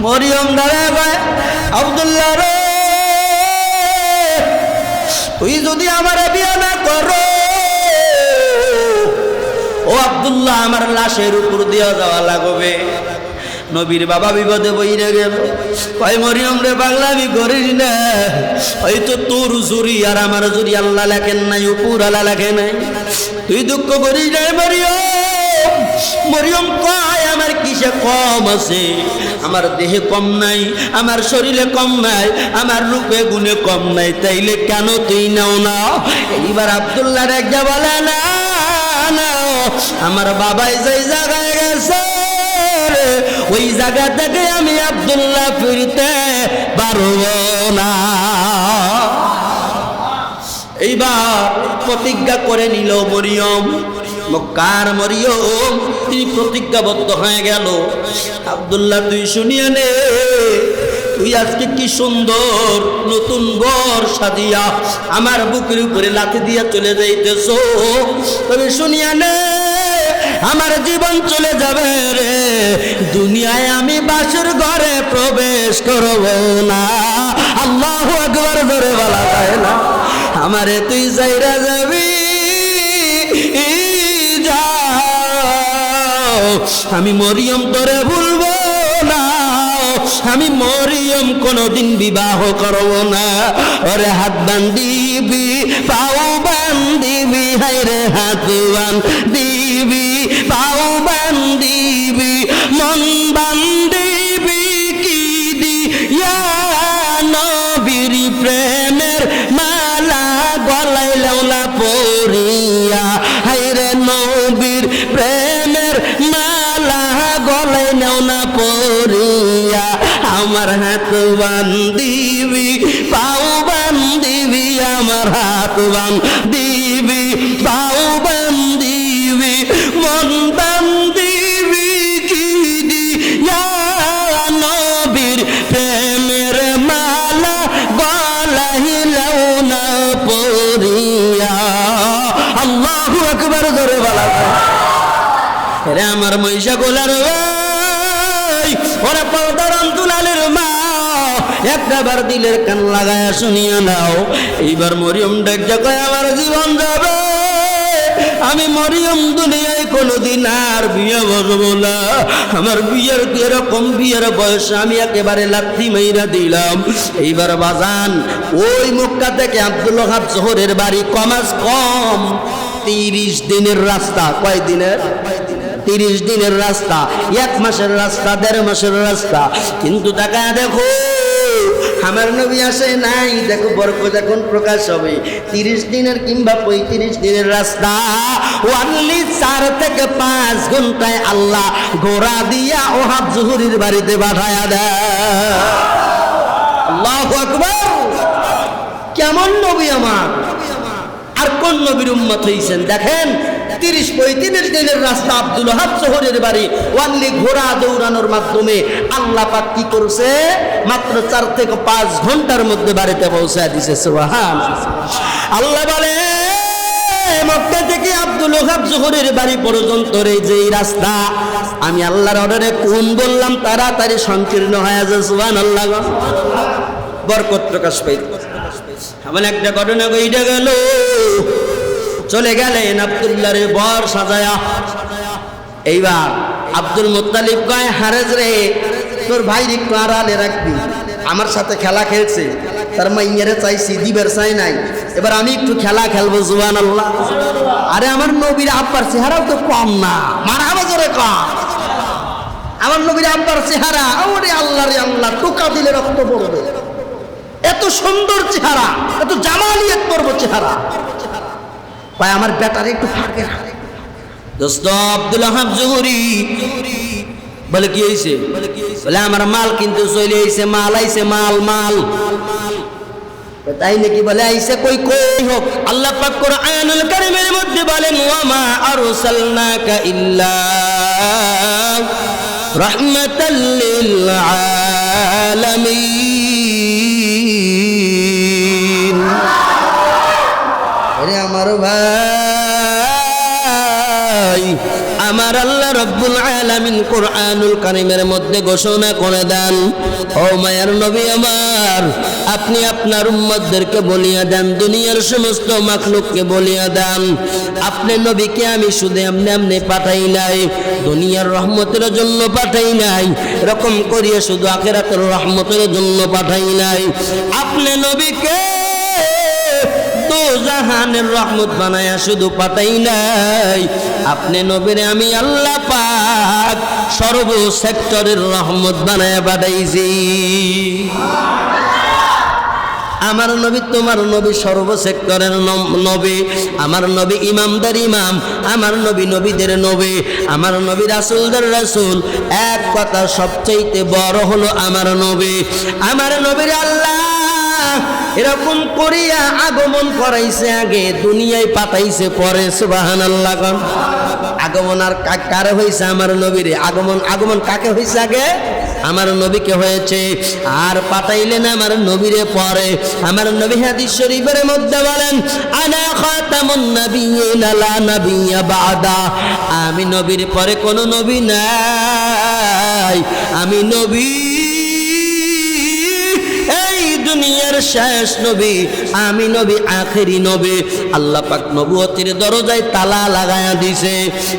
মরিয়ম দাঁড়ায় কয়, আব্দুল্লাহ রে, তুই যদি আমার বিয়ে না করো, ও আব্দুল্লাহ, আমার লাশের উপর দিয়া যাওয়া লাগবে। নবীর বাবা বিপদে বইরে গেল, কয় মরিয়ম রে, পাগলামি করিস না, হয়তো তোর জুরি আর আমার জুরি আল্লাহ লেখেন নাই, উপর আল্লাহ লেখে নাই, তুই দুঃখ করিস না মরিয়ম। মরিয়ম কয়, আমার কিসে কম আছে? আমার দেহে কম নাই, আমার শরীরে কম নাই, আমার রূপে গুণে কম নাই, তাইলে কেন তুই নাও না? এইবার আব্দুল্লাহ রেখে বলে, না না, আমার বাবাই যেই জায়গায় গেছে ওই জায়গা থেকে আমি আব্দুল্লাহ ফিরতে পারব না। এইবার প্রতিজ্ঞা করে নিল মরিয়ম, মক্কার মরিয়ম, তিনি প্রতিজ্ঞাবদ্ধ হয়ে গেল। আব্দুল্লাহ, তুই শুনিয়ে নে, তুই আজকে কি সুন্দর নতুন বর সাজিয়া আমার বুকের উপরে লাথি দিয়া চলে যাইতেছ, তবে শুনিয়া নে, আমার জীবন চলে যাবে রে, দুনিয়ায় আমি বাসুর ঘরে প্রবেশ করব না। আল্লাহু আকবার জোরে বলা যায় না? আমারে তুই যাইরা যাবি, আমি মরিয়ম তোরে ভুলবো না, আমি মরিয়ম কোনদিন বিবাহ করব না। ওরে হাত বান্ধিবি, পাও বান্ধিবি, হায়রে হাত বান্ধিবি, পাও বান্ধিবি, মন বান্ধিবি, কি দিয়া নবীর প্রেমের মালা গলায় লাউলা পরিয়া, হায়রে নবীর প্রেমের মালা গলায় নেওনা পরিয়া, আমার হাত বান্ধিবি, পাও বান্ধিবি, আমার হাত বান্ধিবি, পাও বান্ধিবি, মন বান্ধিবি, কি দিয়া নবীর প্রেমের মালা গলায় লাউনা পরিয়া। আল্লাহু আকবার জোরে বলা যায়। রে আমার মহিষা গোলার ওরা পর্দার অন্তলালের মা, একটা বার দিলের কান লাগায় শুনিয়া নাও। এইবার মরিয়ম ডাক কয়, আমার জীবন যাবে, আমি মরিয়ম দুনিয়ায় কোনোদিন আর বিয়ে বসবো না। আমার বিয়ের এরকম বিয়ের বয়স আমি একেবারে লাথি মাইরা দিলাম। এইবার বাজান, ওই মক্কা থেকে আব্দুল ওহাব জোহরের বাড়ি কমাস কম 30 দিনের রাস্তা। কয় দিনের? 30 দিনের রাস্তা, 1 মাসের রাস্তা, 1.5 মাসের রাস্তা। কিন্তু টাকা দেখো, আমার নবী আসে নাই, দেখো বরকত এখন প্রকাশ হবে। 30 দিনের কিংবা 35 দিনের রাস্তা, ওয়ানলি 4 থেকে 5 ঘন্টায় আল্লাহ ঘোড়া দিয়া ওহাব জুহুরির বাড়িতে পাঠায়া দেয়। আল্লাহু আকবার! কেমন নবী আমার, আর কোন নবীর উম্মত হইছেন দেখেন। 30-35 দিনের রাস্তা আব্দুল ওহাব জোহরের বাড়ি, ওয়ানলি ঘোড়া দৌড়ানোর মাধ্যমে আল্লাহ পাক কি করছে, মাত্র 4 থেকে 5 ঘন্টার মধ্যে বাড়িতে পৌঁছায় দিছে। সুবহানাল্লাহ। আল্লাহ বলে, মক্কা থেকে আব্দুল ওহাব জোহরের বাড়ি পর্যন্ত এই যে রাস্তা, আমি আল্লাহর অর্ডারে কোন বললাম তাড়াতাড়ি সংকীর্ণ হয়ে যায়। সুবহানাল্লাহ। বরকত প্রকাশ পাইল। এমন একটা ঘটনা ঘটে গেল, চলে গেলেন আব্দুল্লাহর বর সাজায়া। এইবার আব্দুল মুত্তালিব কয়, হারেজ রে, তোর ভাই একটু আড়ালে রাখবি, আমার সাথে খেলা খেলছে, তার মাইয়ারে চাইছি, দিবের চাই নাই, এবার আমি একটু খেলা খেলবো। সুবহানাল্লাহ। আরে আমার নবীর আব্বার চেহারাও তো কম না, মারহাবা জোরে কম। আমার নবীর আব্বার চেহারা, ওরে আল্লাহ রে আল্লাহ, টোকা দিলে রক্ত পড়বে, এত সুন্দর চেহারা, এত জামালিয়ত পর্ব চেহারা। ভাই আমার ব্যাটারে একটু ফাঁকে দোস্ত আব্দুল ওহাব জোহরি বলে, কি হয়েছে? বলে, আমার মাল কিন্তু চলে আইছে, মাল আইছে, মাল মাল। তাই নাকি? বলে, আইছে কই? কই হোক। আল্লাহ পাক কোরআনুল কারীমের মধ্যে বলেন, ওয়া মা আরসালনাকা ইল্লা রাহমাতাল লিল আলামিন। আরে আমার ভাই, আমার আল্লাহ রব্বুল রব্বুল আলামিন কোরআনুল কারীমের মধ্যে ঘোষণা করে দেন, ও মায়ার নবী আমার, আপনি আপনার উম্মতদেরকে বলিয়া দেন, দুনিয়ার সমস্ত মাখলুককে বলিয়া দেন, আপনি নবীকে আমি শুধু এমনি এমনি পাঠাই নাই, দুনিয়ার রহমতের জন্য পাঠাই নাই, এরকম করিয়া শুধু আখিরাতের রহমতের জন্য পাঠাই নাই, আপনি নবীকে দো জাহানের রহমত বানায়া শুধু পাঠাই নাই, আপনি নবীরে আমি আল্লাহ পাক সর্ব সেক্টরের রহমত বানায়া পাঠাইছি। আমার নবী তোমার নবী সর্ব সেক্টরের নবী, আমার নবী ইমামদের ইমাম, আমার নবী নবীদের নবী, আমার নবী রাসূলদের রাসূল, এক কথা সবচেয়ে বড় হলো আমার নবী। আমার নবীর আল্লাহ এরকম করিয়া আগমন করাইছে, আগে দুনিয়ায় পাঠাইছে পরে। সুবহানাল্লাহ। আগমন আর কারে হয়েছে? আমার নবীরে। আগমন কাকে হয়েছে? আগে আমার নবীকে হয়েছে, আর পাঠাইলেন আমার নবীরে পরে। আমার নবী হাদিস শরীফের মধ্যে বলেন, আনা খাতামুন নাবিয়্যিন লা নাবিয়্যা বাদা, আমি নবীর পরে কোনো নবী নাই, আমি নবী দুনিয়ার শেষ নবী, আমি নবী আখেরি নবী। আল্লাহ পাক নবুয়তের দরজায় তালা লাগায়া দিছে।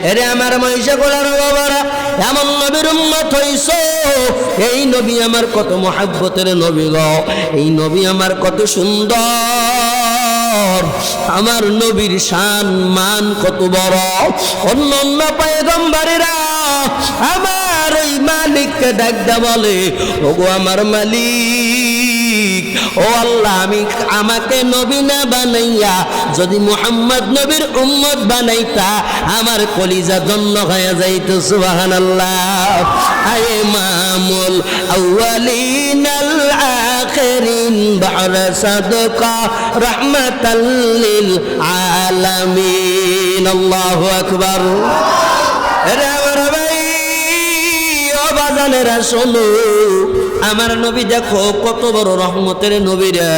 এরে আমার মহিষা গোলার বাবারা, এমন নবীর উম্মত হইছো, এই নবী আমার কত মহব্বতের নবী গো, এই নবী আমার কত সুন্দর, আমার নবীর শান মান কত বড়। অন্য অন্য পয়গম্বরেরা আমার ওই মালিককে ডাকদা বলে, ওগো আমার মালিক, ও আল্লাহ, আমাকে নবী না বানাইয়া যদি মুহাম্মদ নবীর উম্মত বানাইতা, আমার কলিজা ধন্য হয়ে যাইত। সুবহানাল্লাহ। আয়ে মামুল আউয়ালিন আল আখিরিন বা'রা সাদকা রাহমাতাল লিল আলামিন। আল্লাহু আকবার। আরে আমার ভাই, ও বাজানেরা শোনো, আমার নবী দেখো কত বড় রহমতের নবী রে।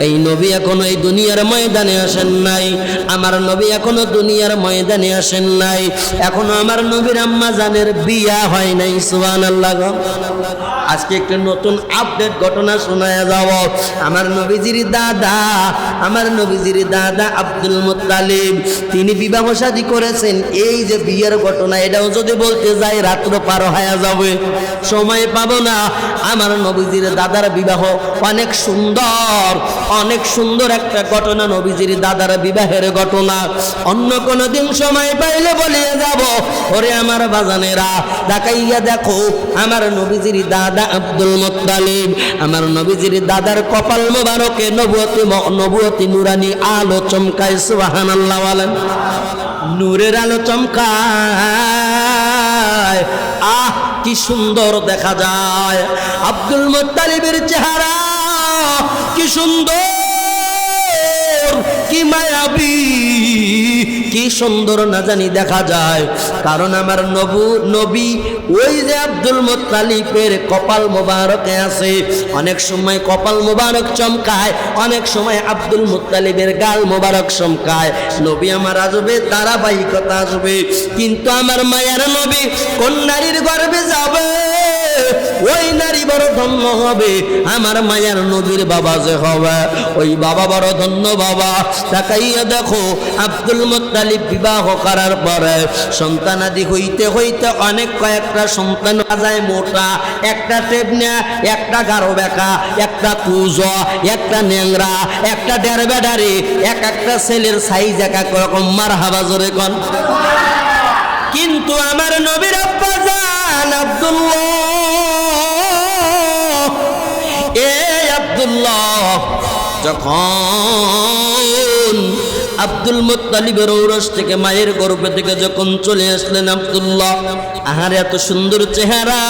এই নবী এখনো এই দুনিয়ার ময়দানে আসেন নাই, আমার নবী এখনো দুনিয়ার ময়দানে আসেন নাই, এখনো আমার নবীর আম্মা জানের বিয়া হয় নাই। সুবহানাল্লাহ। আজকে একটা নতুন আপডেট ঘটনা শোনায়া যাব। আমার নবীজির দাদা আব্দুল মুত্তালিব, তিনি বিবাহ শাদী করেছেন। এই যে বিয়ের ঘটনা, এটাও যদি বলতে যাই রাত্র পার হয়ে যাবে, সময় পাবো না। আমার নবীজির দাদার বিবাহ অনেক সুন্দর একটা ঘটনা, নবীজির দাদার বিবাহের ঘটনা। অন্য কোনো দিন সময় পাইলে বলিয়ে যাব। ওরে আমার বাজানেরা, তাকাইয়া দেখো, আমার নবীজির দাদা আব্দুল মুত্তালিব, আমার নবীজির দাদার কপাল মোবারকে নবুয়তি নুরানি আলো চমকায়। সুবহানাল্লাহ বলেন। নূরের আলো চমকায়, আহ কি সুন্দর দেখা যায়। আব্দুল মুত্তালিবের চেহারা কি সুন্দর, কি মায়াবী, কি সুন্দর না জানি দেখা যায়। কারণ আমার নবী ওই যে আব্দুল মুত্তালিবের কপাল মোবারকে আছে। অনেক সময় কপাল মোবারক চমকায়, অনেক সময় আব্দুল মুত্তালিবের গাল মোবারক চমকায়। নবী আমার আসবে, ধারাবাহিকতা আসবে, কিন্তু আমার মায়ের নবী কোন নারীর গর্ভে যাবে, ওই নারী বড় ধন্য হবে। আমার মায়ের নবীর বাবা যে হবে, ওই বাবা বড় ধন্য বাবা। তাকাইয়া দেখো, আব্দুল মুত্তালিব বিবাহ করার পরে সন্তানাদি হইতে হইতে অনেক কয়েকটা সন্তান যায়। মোটা একটা টেবনা, একটা গাঢ় বেকা, একটা কুজ, একটা ন্যাংরা, একটা ডের বেডারে, একটা ছেলের সাইজ এক এক রকম। মারহাবা জোরে কোন। কিন্তু আমার নবীর আব্বা জান আব্দুল্লাহ যখন আব্দুল মুত্তালিবের ঔরস থেকে, মায়ের গর্ভে থেকে যখন চলে আসলেন আব্দুল্লাহ, আহার এত সুন্দর চেহারা,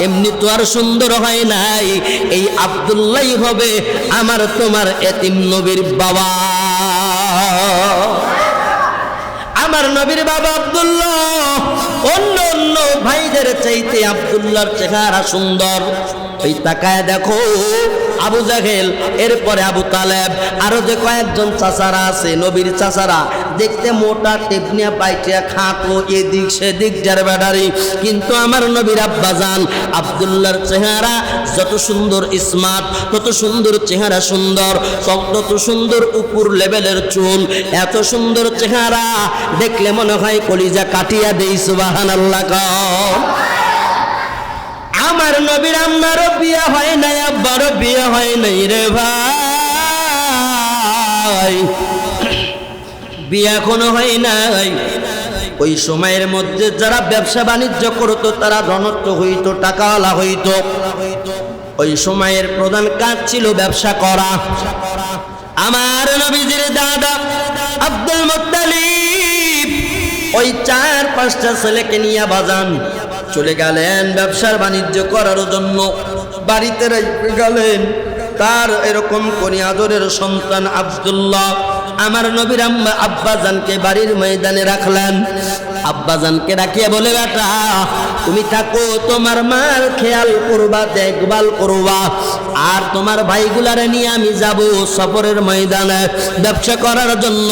এমনি তো আর সুন্দর হয় নাই। এই আব্দুল্লাহ হবে আমার তোমার এতিম নবীর বাবা। আমার নবীর বাবা আব্দুল্লাহ অন্য অন্য ভাইদের চাইতে আব্দুল্লাহর চেহারা সুন্দর। ওই তাকায় দেখো, আবু জাহেল, এরপরে আবু তালেব, আরো যে কয়েকজন চাচারা আছে নবীর চাচারা, দেখতে মোটা টেপনিয়া পাইটিয়া খাটো, এদিক সেদিক যার ব্যাটারি, কিন্তু আমার নবীর আব্বাজান আব্দুল্লাহর চেহারা যত সুন্দর, স্মার্ট, তত সুন্দর চেহারা সুন্দর, তত সুন্দর উপর লেভেলের চুল, এত সুন্দর চেহারা দেখলে মনে হয় কলিজা কাটিয়া দেই। সুবহানাল্লাহ। আমার নবীর আম্মারও বিয়ে হয় নাই, আব্বারও বিয়ে হয় নাই রে ভাই, বিয়ে এখনো হয় নাই। ওই সময়ের মধ্যে যারা ব্যবসা বাণিজ্য করতো তারা ধনত্ব হইতো, টাকাওয়ালা হইতো। ওই সময়ের প্রধান কাজ ছিল ব্যবসা করা। আমার নবীজির দাদা আব্দুল মুত্তালিব ওই 4-5টা ছেলেকে নিয়ে বাজান চলে গেলেন ব্যবসার বাণিজ্য করার জন্য। বাড়িতে রেখে গেলেন তার এরকম কোন আদরের সন্তান আব্দুল্লাহ। আমার নবীর আব্বাজানকে বাড়ির ময়দানে রাখলেন। আব্বাজানকে রাখিয়ে বলে, বেটা তুমি থাকো, তোমার মার খেয়াল করবা, দেখভাল করবা, আর তোমার ভাইগুলারে নিয়ে আমি যাব সফরের ময়দানে ব্যবসা করার জন্য।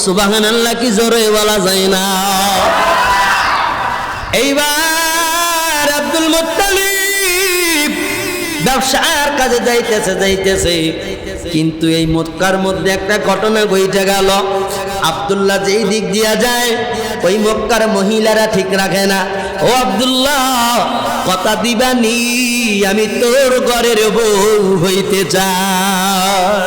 সুবহানাল্লাহ, কি জোরে বলা যায় না। এইবার আব্দুল মুত্তালিব ব্যবসার কাজে যাইতেছে, কিন্তু এই মক্কার মধ্যে একটা ঘটনা ঘটে গেল। আব্দুল্লাহ যেই দিক দিয়া যায় ওই মক্কার মহিলারা ঠিক রাখে না। ও আব্দুল্লাহ, কথা দিবানি আমি তোর ঘরের বউ হইতে চাই।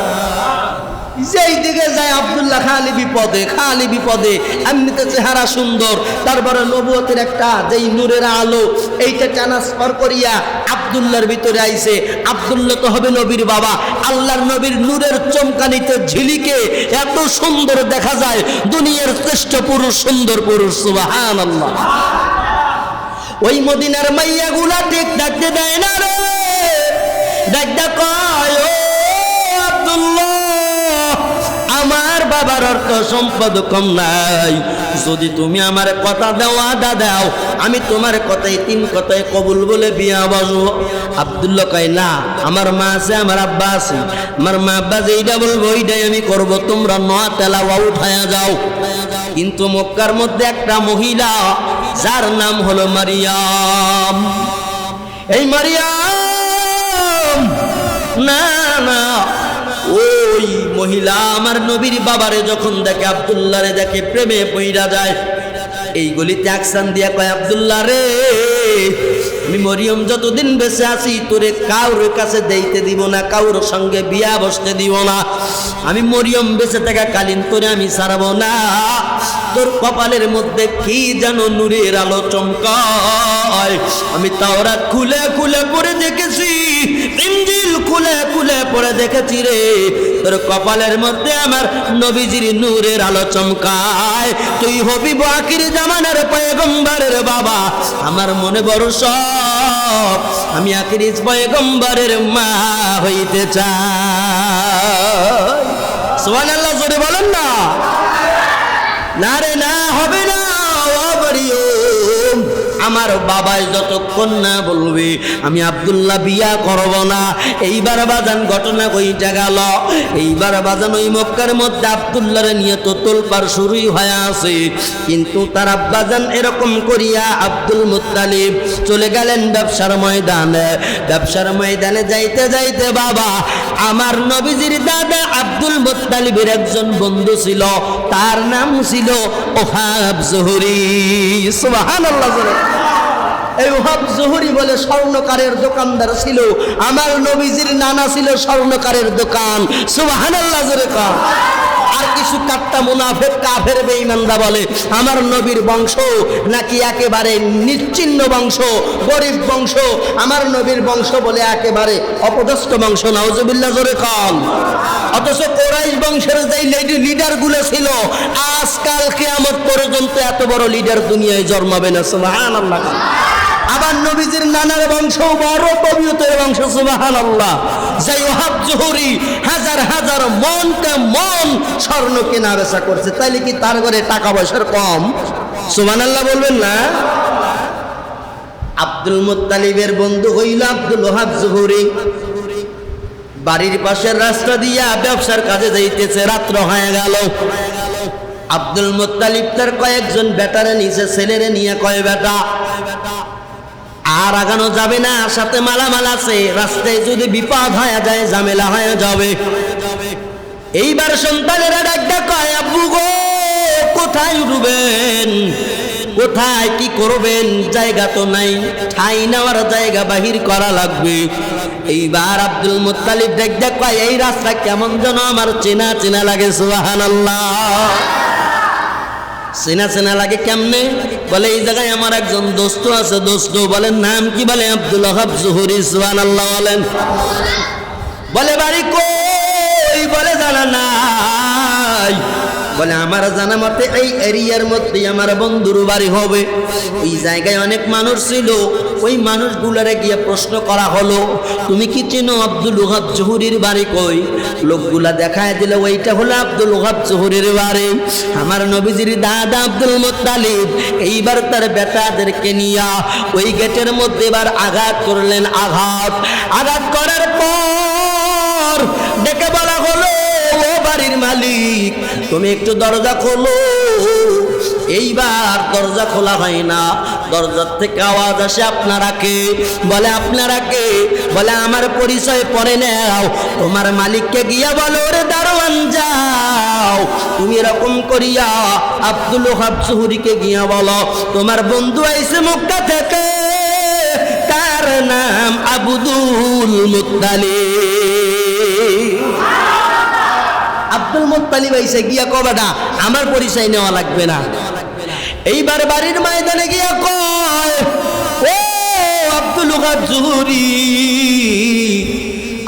যেই দিকে যায় আব্দুল্লাহ খালি বিপদে। এমনিতে চেহারা সুন্দর, তারপরে নবুয়তের একটা যেই নূরের আলো এইটা ট্রান্সফার করিয়া আব্দুল্লাহর ভিতরে আইছে। আব্দুল্লাহ তো হবে নবীর বাবা, আল্লাহর নবীর নূরের চমকানিতে ঝিলিকে এত সুন্দর দেখা যায়, দুনিয়ার শ্রেষ্ঠ পুরুষ, সুন্দর পুরুষ। সুবহানাল্লাহ। ওই মদিনার মাইয়াগুলা ঠিক ডাকতে দেয় না রে, ডাকতে কয়, ও আব্দুল্লাহ, আমার বাবার অর্থ সম্পদ কম নাই, যদি তুমি আমার কথা দাও, আদা দাও, আমি তোমার কথায় 3 কথায় কবুল বলে বিয়া বসবো। আব্দুল্লাহ কয়, না, আমার মা আছে, আমার আব্বা আছে, আমার মা আব্বা যেইটা বলবো ওইটাই আমি করব, তোমরা নোয়া তেলা উঠায়া যাও। কিন্তু মক্কার মধ্যে একটা মহিলা যার নাম হলো মারিয়াম, এই মারিয়াম না ওই মহিলা আমার নবীর বাবারে যখন দেখে, আব্দুল্লাহরে দেখে, প্রেমে পইরা যায়। এই গলিতে আকসান দিয়া কয়, আব্দুল্লাহ রে, আমি মরিয়ম যতদিন বেঁচে আছি তোরে কাউর কাছে দেইতে দিব না, কাউর সঙ্গে বিয়া বসতে দিব না। আমি মরিয়ম বেঁচে থাকা কালীন তোরে আমি ছাড়বো না। তোর কপালের মধ্যে কি যেন নূরের আলো চমকায়। আমি তাওরাত খুলে খুলে পড়ে দেখেছি, ইনজিল খুলে খুলে পড়ে দেখেছি রে, তোর কপালের মধ্যে আমার নবীজির নূরের আলো চমকায়। তুই হবি আখির জামানার পয়গম্বরের বাবা, আমার মনে বড় শখ, আমি আখির পয়গম্বরের মা হইতে চাই। সুবহানাল্লাহ, জোরে বলেন না। না রে, না, হবে না। আমার বাবাই যতক্ষণ না বলবে আমি আব্দুল্লাহ বিয়া করব না। এইবার বাজান ঘটনা কইটা গেল। এইবার বাজান ওই মক্কার মধ্যে আব্দুল্লাহরে নিয়ে তো তোলপাড় শুরুই হয়ে আছে, কিন্তু তার আব্বাজান এরকম করিয়া আব্দুল মুত্তালিব চলে গেলেন ব্যবসার ময়দানে। ব্যবসার ময়দানে যাইতে যাইতে বাবা আমার নবীজির দাদা আব্দুল মুত্তালিবের একজন বন্ধু ছিল, তার নাম ছিল ওহাব জুহরি। সুবহানাল্লাহ। এই ওহাব জুহরি বলে স্বর্ণকারের দোকানদার ছিল। আমার নবীজির নানা ছিল স্বর্ণকারের দোকান। সুবহানাল্লাহ জোরে কর। আর কিছু কাট্টা মুনাফিক কাফের বেঈমানরা বলে আমার নবীর বংশ নাকি একেবারে নিশ্চিহ্ন বংশ, গরিব বংশ। আমার নবীর বংশ বলে একেবারে অপদস্থ বংশ। নাউজুবিল্লাহ জোরে কর। অথচ কুরাইশ বংশের যেই লিডারগুলো ছিল আজকাল কিয়ামত পর্যন্ত এত বড় লিডার দুনিয়ায় জন্মাবে না। সুবহানাল্লাহ। আবার নবীজির নানার বংশ বড় পবিত্র বংশ। সুবহানাল্লাহ। যাই ওহাব জুহরি হাজার হাজার মন স্বর্ণ কেনা বেচা করছে, তাইলে কি তার ঘরে টাকা পয়সার কম? সুবহানাল্লাহ বলবেন না? আব্দুল মুত্তালিবের বন্ধু হইল আব্দুল ওহাব জুহরি। বাড়ির পাশের রাস্তা দিয়া ব্যবসার কাজে যাইতেছে, রাত্র হয়ে গেল। আব্দুল মুত্তালিব তার কয়েকজন বেটারে নিচে, ছেলেরে নিয়ে কয় বেটা আর আগানো যাবে না, সাথে মালামাল আছে, রাস্তায় যদি বিপদ হয়ে যায় ঝামেলা হয়ে যাবে। এইবার সন্তানেরা ডাকটা কয় আব্বু গো কোথায় উঠবেন, কোথায় কি করবেন, জায়গা তো নাই, ঠাই নেওয়ার জায়গা বাহির করা লাগবে। এইবার আব্দুল মুত্তালিব ডাকটা কয় এই রাস্তা কেমন যেন আমার চেনা চেনা লাগে। সুবহানাল্লাহ। চেনা চেনা লাগে কেমনে? বলে এই জায়গায় আমার একজন দোস্ত আছে। দোস্ত বলেন নাম কি? বলে আব্দুল ওয়াহাব জুহরি। সুবহানাল্লাহ বলেন। বলে বাড়ি কই? বলে জানা নাই। বলে আমার জানা মতে এই এরিয়ার মধ্যে আমার বন্ধুর বাড়ি হবে। ওই জায়গায় অনেক মানুষ ছিল, ওই মানুষগুলারে গিয়ে প্রশ্ন করা হলো তুমি কি চেনো আব্দুল ওয়াহাব জুহরির বাড়ি কই? লোকগুলা দেখায় দিল ওইটা হলো আব্দুল ওয়াহাব জুহরির বাড়ি। আমার নবীজির দাদা আব্দুল মুত্তালিব এইবার তার বেটাদেরকে নিয়া ওই গেটের মধ্যে এবার আঘাত করলেন। আঘাত করার পর ডেকে বলা হলো ও বাড়ির মালিক তুমি একটু দরজা খোলো। এইবার দরজা খোলা হয় না, দরজার থেকে আওয়াজ আসে আপনারা কে? বলে আপনারা কে? বলে আমার পরিচয় পরে নাও, তোমার মালিককে গিয়া বলো রে দারোয়ান যাও তুমি এরকম করিয়া আব্দুল ওয়াহাব জুহরিকে গিয়া বলো তোমার বন্ধু আইছে মক্কা থেকে, তার নাম আব্দুল মুত্তালিব। আব্দুল মুত্তালিব আইছে গিয়া কবাডা আমার পরিচয় নেওয়া লাগবে না। এইবার বাড়ির ময়দানে গিয়া কয় ও আব্দুল ওয়াহাব জুহরি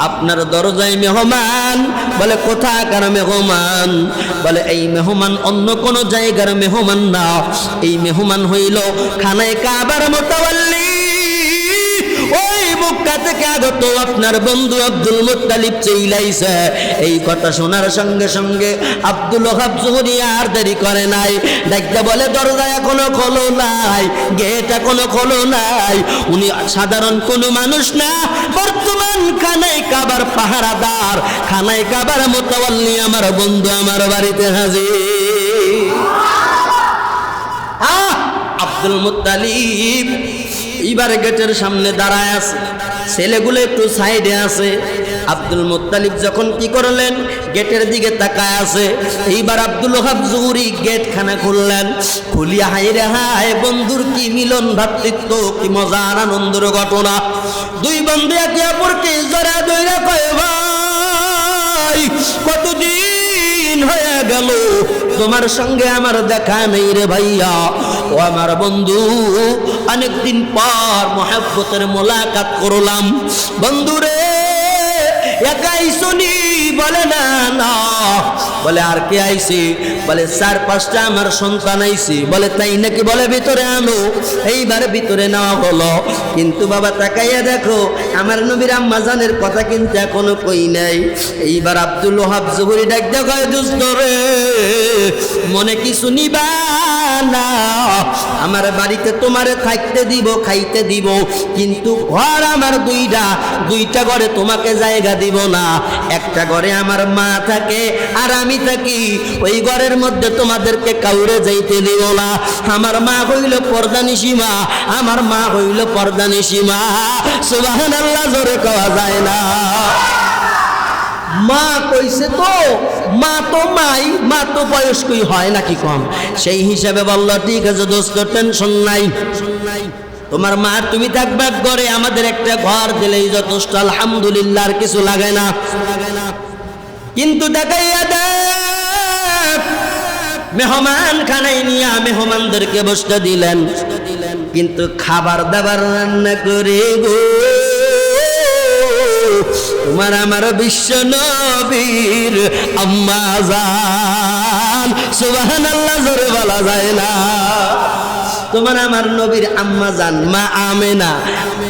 আপনার দরজায় মেহমান। বলে কোথাকার মেহমান? বলে এই মেহমান অন্য কোন জায়গার মেহমান না, এই মেহমান হইল খানায় কাবার মুতাওয়াল্লি, ওই মক্কা থেকে আগত আপনার বন্ধু আব্দুল মুত্তালিব চইলাইছে। এই কথা শোনার সঙ্গে সঙ্গে আব্দুল ওয়াহাব জুহরি আর দেরি করে নাই, দেখতে বলে দরজা এখনো খোলো নাই, গেট এখনো খোলো নাই। উনি সাধারণ কোনো মানুষ না, বর্তমান খানায় কাবার পাহারাদার, খানায় কাবার মুতাওয়াল্লি আমার বন্ধু আমার বাড়িতে হাজির। আব্দুল মুত্তালিব এইবার গেটের সামনে দাঁড়ায় আছে, ছেলেগুলো একটু সাইডে আছে। আব্দুল মুত্তালিব যখন কি করলেন গেটের দিকে তাকায় আছে। এইবার আব্দুল ওয়াহাব জুহরি গেট খানা খুললেন, খুলিয়া হাই রে হায় বন্ধুর কি মিলন, ভ্রাতৃত্ব কি মজার আনন্দের ঘটনা। দুই বন্ধু একে অপরকে জড়া ধইরা কয় ভাই কতদিন হয়ে গেল তোমার সঙ্গে আমার দেখা নেই রে ভাইয়া। ও আমার বন্ধু অনেকদিন পর মহব্বতের মোলাকাত করলাম। বন্ধু রে একাই শুনি? বলে না না। বলে আর কে আইছে? বলে 4-5টা আমার সন্তান আইছে। বলে তাই নাকি? বলে ভিতরে আনো। এইবার ভিতরে নেওয়া হলো, কিন্তু বাবা তাকাইয়া দেখো আমার নবীর আম্মা জানের কথা কিন্তু এখনো কই নাই। এইবার আব্দুল ওয়াহাব জুহরি ডাক দেখায় দোস্ত রে মনে কিছু নিবা না, আমার বাড়িতে তোমারে থাকতে দিব খাইতে দিব, কিন্তু ঘর আমার দুইটা ঘরে তোমাকে জায়গা দিব না। একটা ঘরে আমার মা থাকে আর আমি থাকি, ওই ঘরের মধ্যে তোমাদেরকে কাউরে যাইতে দিব না। আমার মা হইল পর্দানিশী মা, আমার মা হইল পর্দানিশী মা। সুবহানাল্লাহ জোরে কওয়া যায় না। মা কইছে তো, মা তো মাই, মা তো বয়স্কই হয় নাকি কম? সেই হিসাবে বলল ঠিক আছে দোস্ত টেনশন নাই, তোমার মা তুমি থাকবে ঘরে, আমাদের একটা ঘর দিলেই যথেষ্ট, আলহামদুলিল্লাহ আর কিছু লাগে না। কিন্তু দেখাইয়া দেখ মেহমান খানায় নিয়ে মেহমানদেরকে বসতে দিলেন, কিন্তু খাবার দাবার রান্না করে গো তোমার আমার বিশ্ব নবীর আম্মা জান। সুবহানাল্লাহ জোরে বলা যায় না। তোমার আমার নবীর আম্মা জান মা আমেনা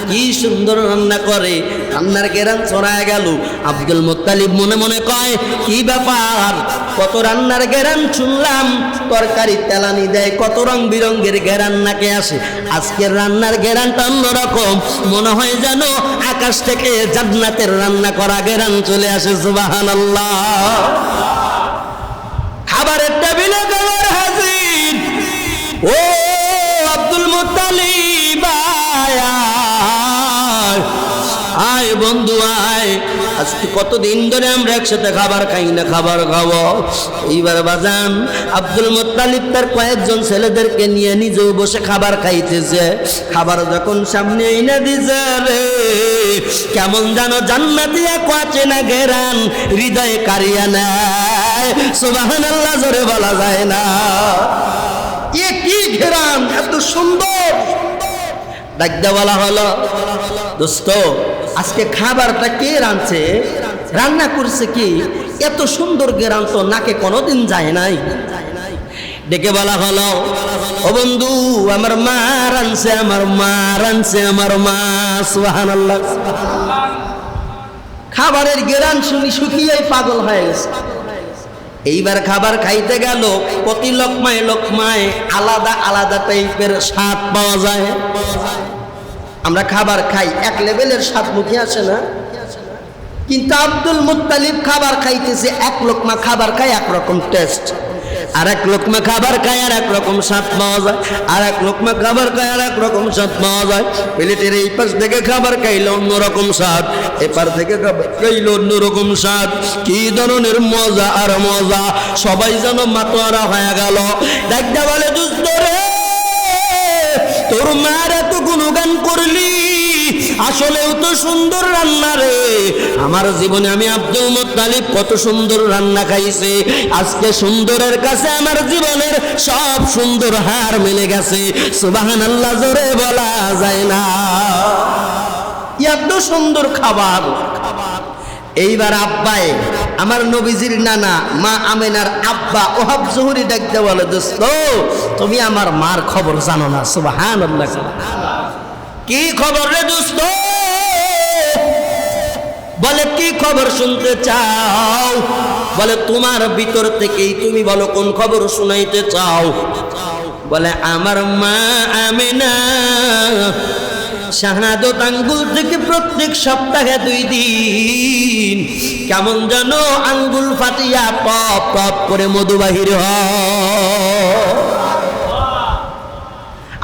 কি সুন্দর রান্না করে। রান্নার গেরান ছড়ায় গেল। আব্দুল মুত্তালিব মনে মনে কয়, কি ব্যাপার, কত রান্নার গেরান শুনলাম, তরকারি তেলানি দেয়, কত রং বিরঙ্গের গেরান নাকে আসে। আজকের রান্নার গেরানটা অন্যরকম, মনে হয় যেন আকাশ থেকে জান্নাতের রান্না করা গেরান চলে আসে। সুবহানাল্লাহ। খাবারের টেবিলে খাবার হাজির। ও আব্দুল মুত্তালিব আয় বন্ধু আয়, আজকে কতদিন ধরে আমরা একসাথে খাবার খাই না, খাবার খাবো। এইবার বাজান আব্দুল মুত্তালিব তার কয়েকজন ছেলেদেরকে নিয়ে নিজেও বসে খাবার খাইতেছে। খাবার যখন সামনে এনে দিছে রে, কেমন যেন জান্নাতি এক অচেনা ঘেরান হৃদয়ে কারিয়া নেয়। সুবহানাল্লাহ জোরে বলা যায় না। এ কি ঘেরান, এত সুন্দর। ডাকতে বলা হলো, দোস্ত আজকে খাবারটা কে রাঁধছে, রান্না করছে কি, এত সুন্দর ঘেরান তো নাকে কোনোদিন যায় নাই। ডেকে বলা হলো, ও বন্ধু আমার মা রাঁধছে, আমার মা রাঁধছে, আমার মা। সুবহানাল্লাহ। খাবারের ঘেরান শুনি শুকিয়ে পাগল হয়ে গেছে। এইবার খাবার খাইতে গেল, প্রতি লোকমায় লোকমায় আলাদা আলাদা টাইপের স্বাদ পাওয়া যায়। আমরা খাবার খাই, এক লেভেলের স্বাদ মুখে আসে না, কিন্তু আব্দুল মুত্তালিব খাবার খাইতেছে, এক লোকমা খাবার খায় একরকম টেস্ট, আর এক লোকমা খাবার খায় আর একরকম স্বাদ পাওয়া যায়, আর এক লোকমা খাবার খায় আর একরকম স্বাদ পাওয়া যায়। প্লেটের এই পাশ থেকে খাবার খাইলে অন্যরকম স্বাদ, এপার থেকে খাবার খাইলে অন্যরকম স্বাদ। কি ধরনের মজা আর মজা, সবাই যেন মাতোয়ারা হয়ে গেল। দেখতে বলে, দুষ্ট রে তোর মার এত গুণগান করলি, আসলেও তো সুন্দর রান্না রে। আমার জীবনে আমি আব্দুল মুত্তালিব কত সুন্দর রান্না খাইছে, আজকে সুন্দরের কাছে আমার জীবনের সব সুন্দর হার মিলে গেছে। সুবহানাল্লাহ জোরে বলা যায় না। এত সুন্দর খাবার। এইবার আব্বায়ে আমার নবীজির নানা মা আমেনার আব্বা ওহাব জহুরি ডাকতে বলে, দোস্ত তুমি আমার মার খবর জানো না? সুবহানাল্লাহ। কি খবর রে দোস্ত? বলে কি খবর শুনতে চাও? বলে তোমার ভিতর থেকেই তুমি বলো কোন খবর শুনাইতে চাও। বলে আমার মা আমেনা শাহাদাত আঙ্গুল থেকে প্রত্যেক সপ্তাহে 2 দিন কেমন যেন আঙ্গুল ফাটিয়া টপ টপ করে মধু বাহির হয়।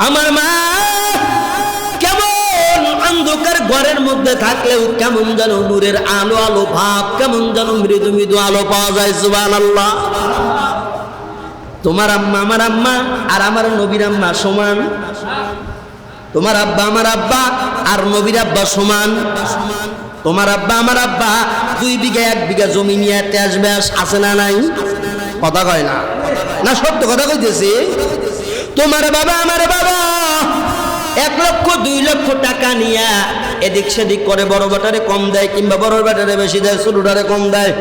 আমার মা কেমন অন্ধকার ঘরের মধ্যে থাকলেও কেমন যেন নূরের আলো আলো ভাব, কেমন যেন মৃদু মৃদু আলো পাওয়া যায়। সুবহানাল্লাহ। তোমার আম্মা আমার আম্মা আর আমার নবীর আম্মা সমান। তোমার আব্বা আমার আব্বা আর নবীর আব্বা সমান। তোমার আব্বা আমার আব্বা 2 বিঘা 1 বিঘা জমি নিয়ে চাষবাস আছে না নাই? কথা কয় না, না সত্য কথা কইতেছি। তোমার বাবা আমার বাবা 1 লক্ষ 2 লক্ষ টাকা নিয়ে এদিক সেদিক করে, বড় বাটারে কম দেয় কিংবা বড় বাটারে বেশি দেয়, ছোটটারে কম দেয়,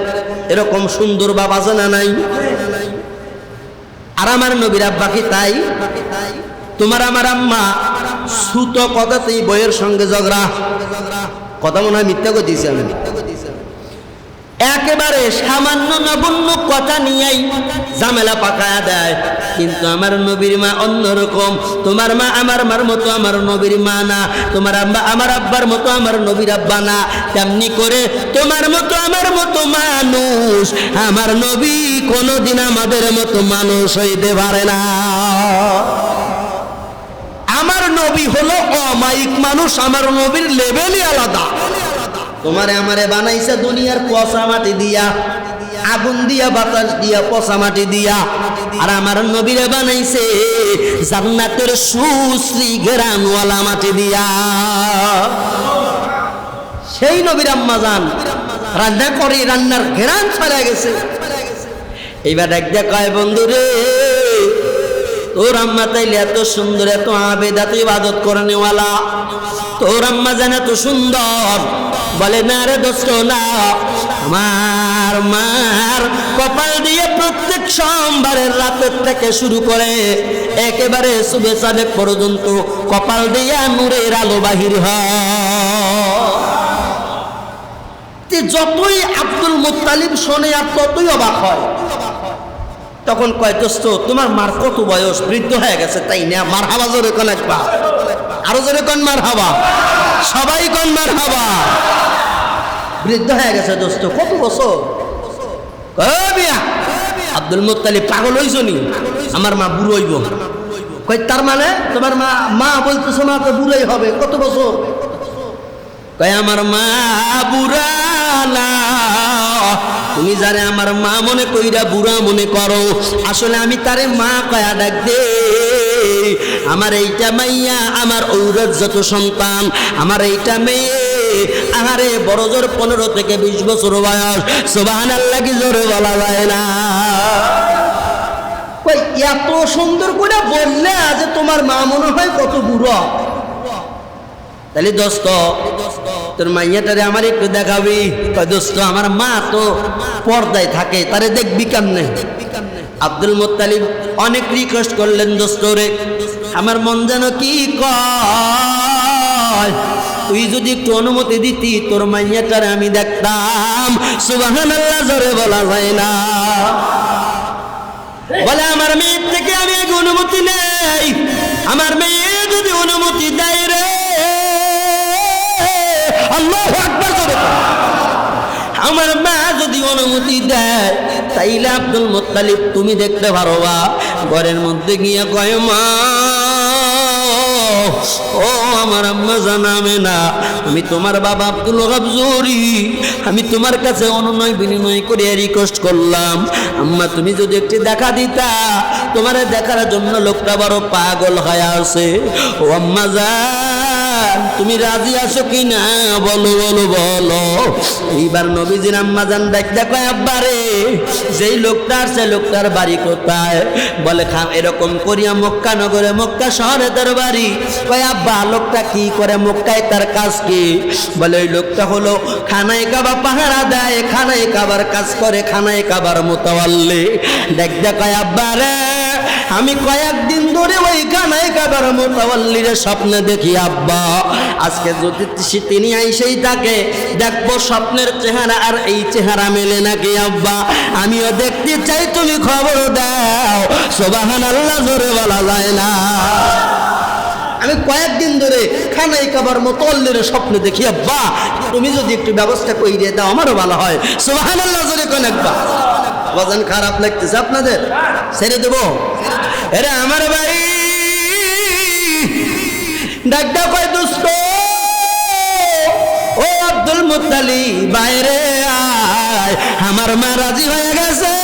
এরকম সুন্দর বাবা আছে না নাই? আর আমার নবীর আব্বা কি তাই? তোমার আমার আম্মা সুত কথাতেই বইয়ের সঙ্গে ঝগড়া। কথা মনে হয় মিথ্যা কইতেছি আমি। একেবারে সামান্য নগণ্য কথা নিয়েই ঝামেলা পাকায়া দেয়। কিন্তু আমার নবীর মা অন্যরকম। তোমার মা আমার মার মতো আমার নবীর মা না, তোমার আব্বা আমার আব্বার মতো আমার নবীর আব্বা না। তেমনি করে তোমার মতো আমার মতো মানুষ আমার নবী কোনোদিন আমাদের মতো মানুষ হইতে পারে না। আমার নবী হলো অমায়িক মানুষ, আমার নবীর লেভেলই আলাদা। তোমারে আমারে বানাইছে দুনিয়ার পচা মাটি দিয়া, আগুন দিয়া, বাতাস দিয়া, পচা মাটি দিয়া। আর আমার নবীরে বানাইছে জান্নাতের সুশ্রী ঘেরানওয়ালা মাটি দিয়া। সেই নবীর আম্মা জান রান্না করে, রান্নার ঘেরান ছড়া গেছে। এইবার এক কয়, বন্ধু রে তোর আম্মা তাইলে এত সুন্দর, এত আবেদ, এত ইবাদত করেনেওয়ালা, তোর আম্মা যেন এত সুন্দর। বলে না রে দোস্ত না, আমার মার কপাল দিয়ে প্রত্যেক সোমবারের রাতের থেকে শুরু করে একেবারে সুবে সাদেক পর্যন্ত কপাল দিয়া নূরের আলো বাহির হয়। যতই আব্দুল মুত্তালিব শোনে আর ততই অবাক হয়। তখন কয় দোস্ত তোমার মার কত বয়স, বৃদ্ধ হয়ে গেছে তাই না? মার হাবা জোরে কোন একবা, আরো জোরে কোন মার হাবা, সবাই কোন মার হাবা। বৃদ্ধ হয়ে গেছে দোস্ত, কত বছর? আব্দুল মুত্তালিব পাগল হইছ নি? আমার মা বুড়ো হইব। কই তার মানে তোমার মা মা বলতেছো মা তো বুড়োই হবে, কত বছর? কয় আমার মা বুড়া না, তুমি যারে আমার মা মনে কইরা বুড়া মনে করো, আসলে আমি তারে মা কয়া ডাক দে। আমার এইটা মাইয়া, আমার ঔরত যত সন্তান, আমার এইটা মেয়ে, আহারে বড় জোর 15 থেকে 20 বছর বয়স, সুবহানাল্লাহ কি জোরে বলা যায় না? কই এত সুন্দর করে বললে যে তোমার মা মনে হয় কত বুড়ো। তাহলে দোস্ত তোর মাইয়াটারে আমার একটু দেখাবি? কয় দোস্ত আমার মা তো পর্দায় থাকে, তারে দেখবি কেমনে? আব্দুল মুত্তালিব অনেক রিকোয়েস্ট করলেন, দোস্ত রে আমার মন যেন কি কয়, তুই যদি একটু অনুমতি দিতি তোর মাইয়াটারে আমি দেখতাম। সুবহানাল্লাহ জোরে বলা যায় না? বলে আমার মেয়ের থেকে আমি এক অনুমতি নেই, আমার মেয়ে যদি অনুমতি দেয় রে, আল্লাহু আকবার জোরে, আমার মা যদি অনুমতি দেয় তাইলে আব্দুল মুত্তালিব তুমি দেখতে পারবা। ঘরের মধ্যে গিয়ে কয় মা, ও আমার আম্মা জানাবে না, আমি তোমার বাবা আব্দুল ওহাব জহুরী, আমি তোমার কাছে অনুনয় বিনিময় করে রিকোয়েস্ট করলাম, আম্মা তুমি যদি একটু দেখা দিতা, তোমার দেখার জন্য লোকটা বড় পাগল হয়ে আছে। ও আম্মা জান তুমি রাজি আছো কি না বলো বলো বলো। এইবার নবীজির আম্মা জান দেখো আব্বা রে, যেই লোকটা আসছে লোকটার বাড়ি কোথায়? বলে এরকম করিয়া মক্কা নগরে, মক্কা শহরে তার বাড়ি। কয় আব্বা লোকটা কি করে মক্কায়, তার কাজ কি? বলে ওই লোকটা হলো খানায় কাবা পাহারা দেয়, খানায় কাবার কাজ করে, খানায় কাবার মুতাওয়াল্লি। কয় আব্বা রে আমি কয়েকদিন ধরে ওই খানায় কাবার মুতাওয়াল্লির স্বপ্নে দেখি আব্বা, আজকে যদি তিনি আইসেই থাকে দেখবো স্বপ্নের চেহারা আর এই চেহারা মেলে নাকি আব্বা, আমিও দেখতে চাই, তুমি খবর দাও। সুবহানাল্লাহ জোরে বলা যায় না? আমি কয়েকদিন ধরে খানায় কাবার মুতাওয়াল্লির স্বপ্নে দেখি আব্বা, তুমি যদি একটু ব্যবস্থা কইরে দাও আমারও ভালো হয়। সুবহানাল্লাহ জোরে কোন একবার। বাজান খারাপ লাগতেছে আপনাদের? ছেড়ে দেবো? এরে আমার ভাই ডাকটা কয় দোস্ত, ও আব্দুল মুত্তালিব বাইরে আয়, আমার মা রাজি হয়ে গেছে,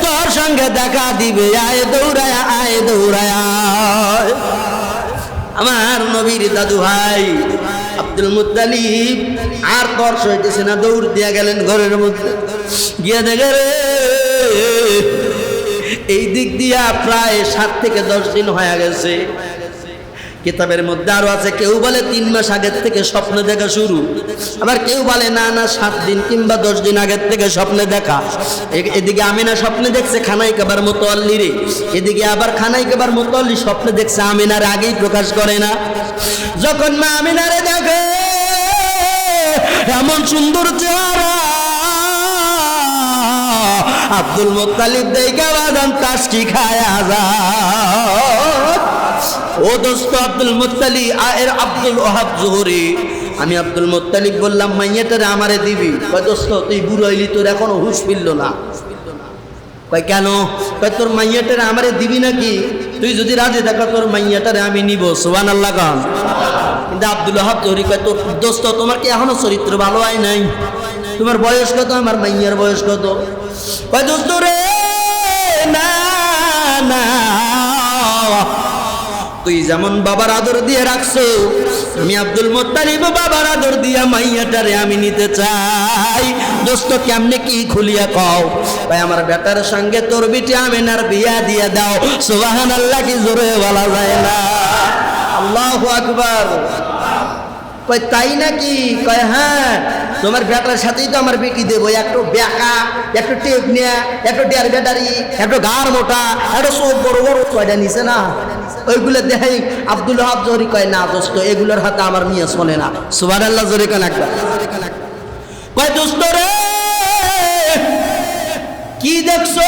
তোর সঙ্গে দেখা দিবে, আয় দৌড়ায় আয় দৌড়ায় আয়। আমার নবীর দাদু ভাই আব্দুল মুত্তালিব আর বর্ষ হইতেছে না, দৌড় দিয়া গেলেন ঘরের মধ্যে, গিয়ে দেখে রে এই দিক দিয়া প্রায় 7 থেকে 10 দিন হয়ে গেছে। কিতাবের মধ্যে আরো আছে, কেউ বলে 3 মাস আগের থেকে স্বপ্ন দেখা শুরু, আবার কেউ বলে না না 7 দিন কিংবা 10 দিন আগের থেকে স্বপ্নে দেখা। এদিকে আমিনা স্বপ্নে দেখছে খানায় কাবার মুতাওয়াল্লি রে, এদিকে আবার খানায় কাবার মুতাওয়াল্লি স্বপ্নে দেখছে আমিনার, আগেই প্রকাশ করে না। যখন মা আমিনারে দেখে এমন সুন্দর চেহারা, আব্দুল মুত্তালিব দেখে বাদাম তাসকি খায়া যায়। ও দোস্ত আব্দুল মুত্তালিব এর আব্দুল ওহাব জহুরী, আমি আব্দুল মুত্তালিব বললাম মাইয়াটারে আমারে দিবি? কয় দোস্ত তুই বুড়ো হইলি, তোর এখনো হুঁশ ফিরল না। কয় কেন? কয় তোর মাইয়াটারে আমারে দিবি নাকি? তুই যদি রাজি থাকো তোর মাইয়াটারে আমি নিব। সুবহানাল্লাহ গান। কিন্তু আব্দুল ওহাব জহুরী কয় তোর দোস্ত তোমার কি এখনো চরিত্র ভালো হয় নাই? তোমার বয়স কত? আমার মাইয়ার বয়স কত? কয় দোস্ত রে না না, তুই যেমন বাবার আদর দিয়ে রাখছো, আমি আব্দুল মুত্তালিব বাবার আদর দিয়া মাইয়াটারে আমি নিতে চাই। দোস্ত কেমনে কি খুলিয়া কও? ভাই আমার বেটার সঙ্গে তোর বিটি আমিনার বিয়া দিয়ে দাও। সুবহানাল্লাহ কি জোরে বলা যায় না? আল্লাহু আকবার। কয় তাই নাকি? কয় হ্যাঁ, তোমার বেটার সাথেই তো আমার বেটি দেবো। একটু বেকা, একটু টেপ নেয়া, একটু ডেয়ার ব্যাটারি, একটু গাড় মোটা, একটু চোখ বড় বড়, কয়টা নিছে না ওইগুলো দেখাই। আব্দুল ওহাব জহুরী কয় না দোস্ত এগুলোর হাতে আমার মেয়ে শোনে না। সুবহানাল্লাহ জোরে কেন একবার। কয় দোস্ত কি দেখছো?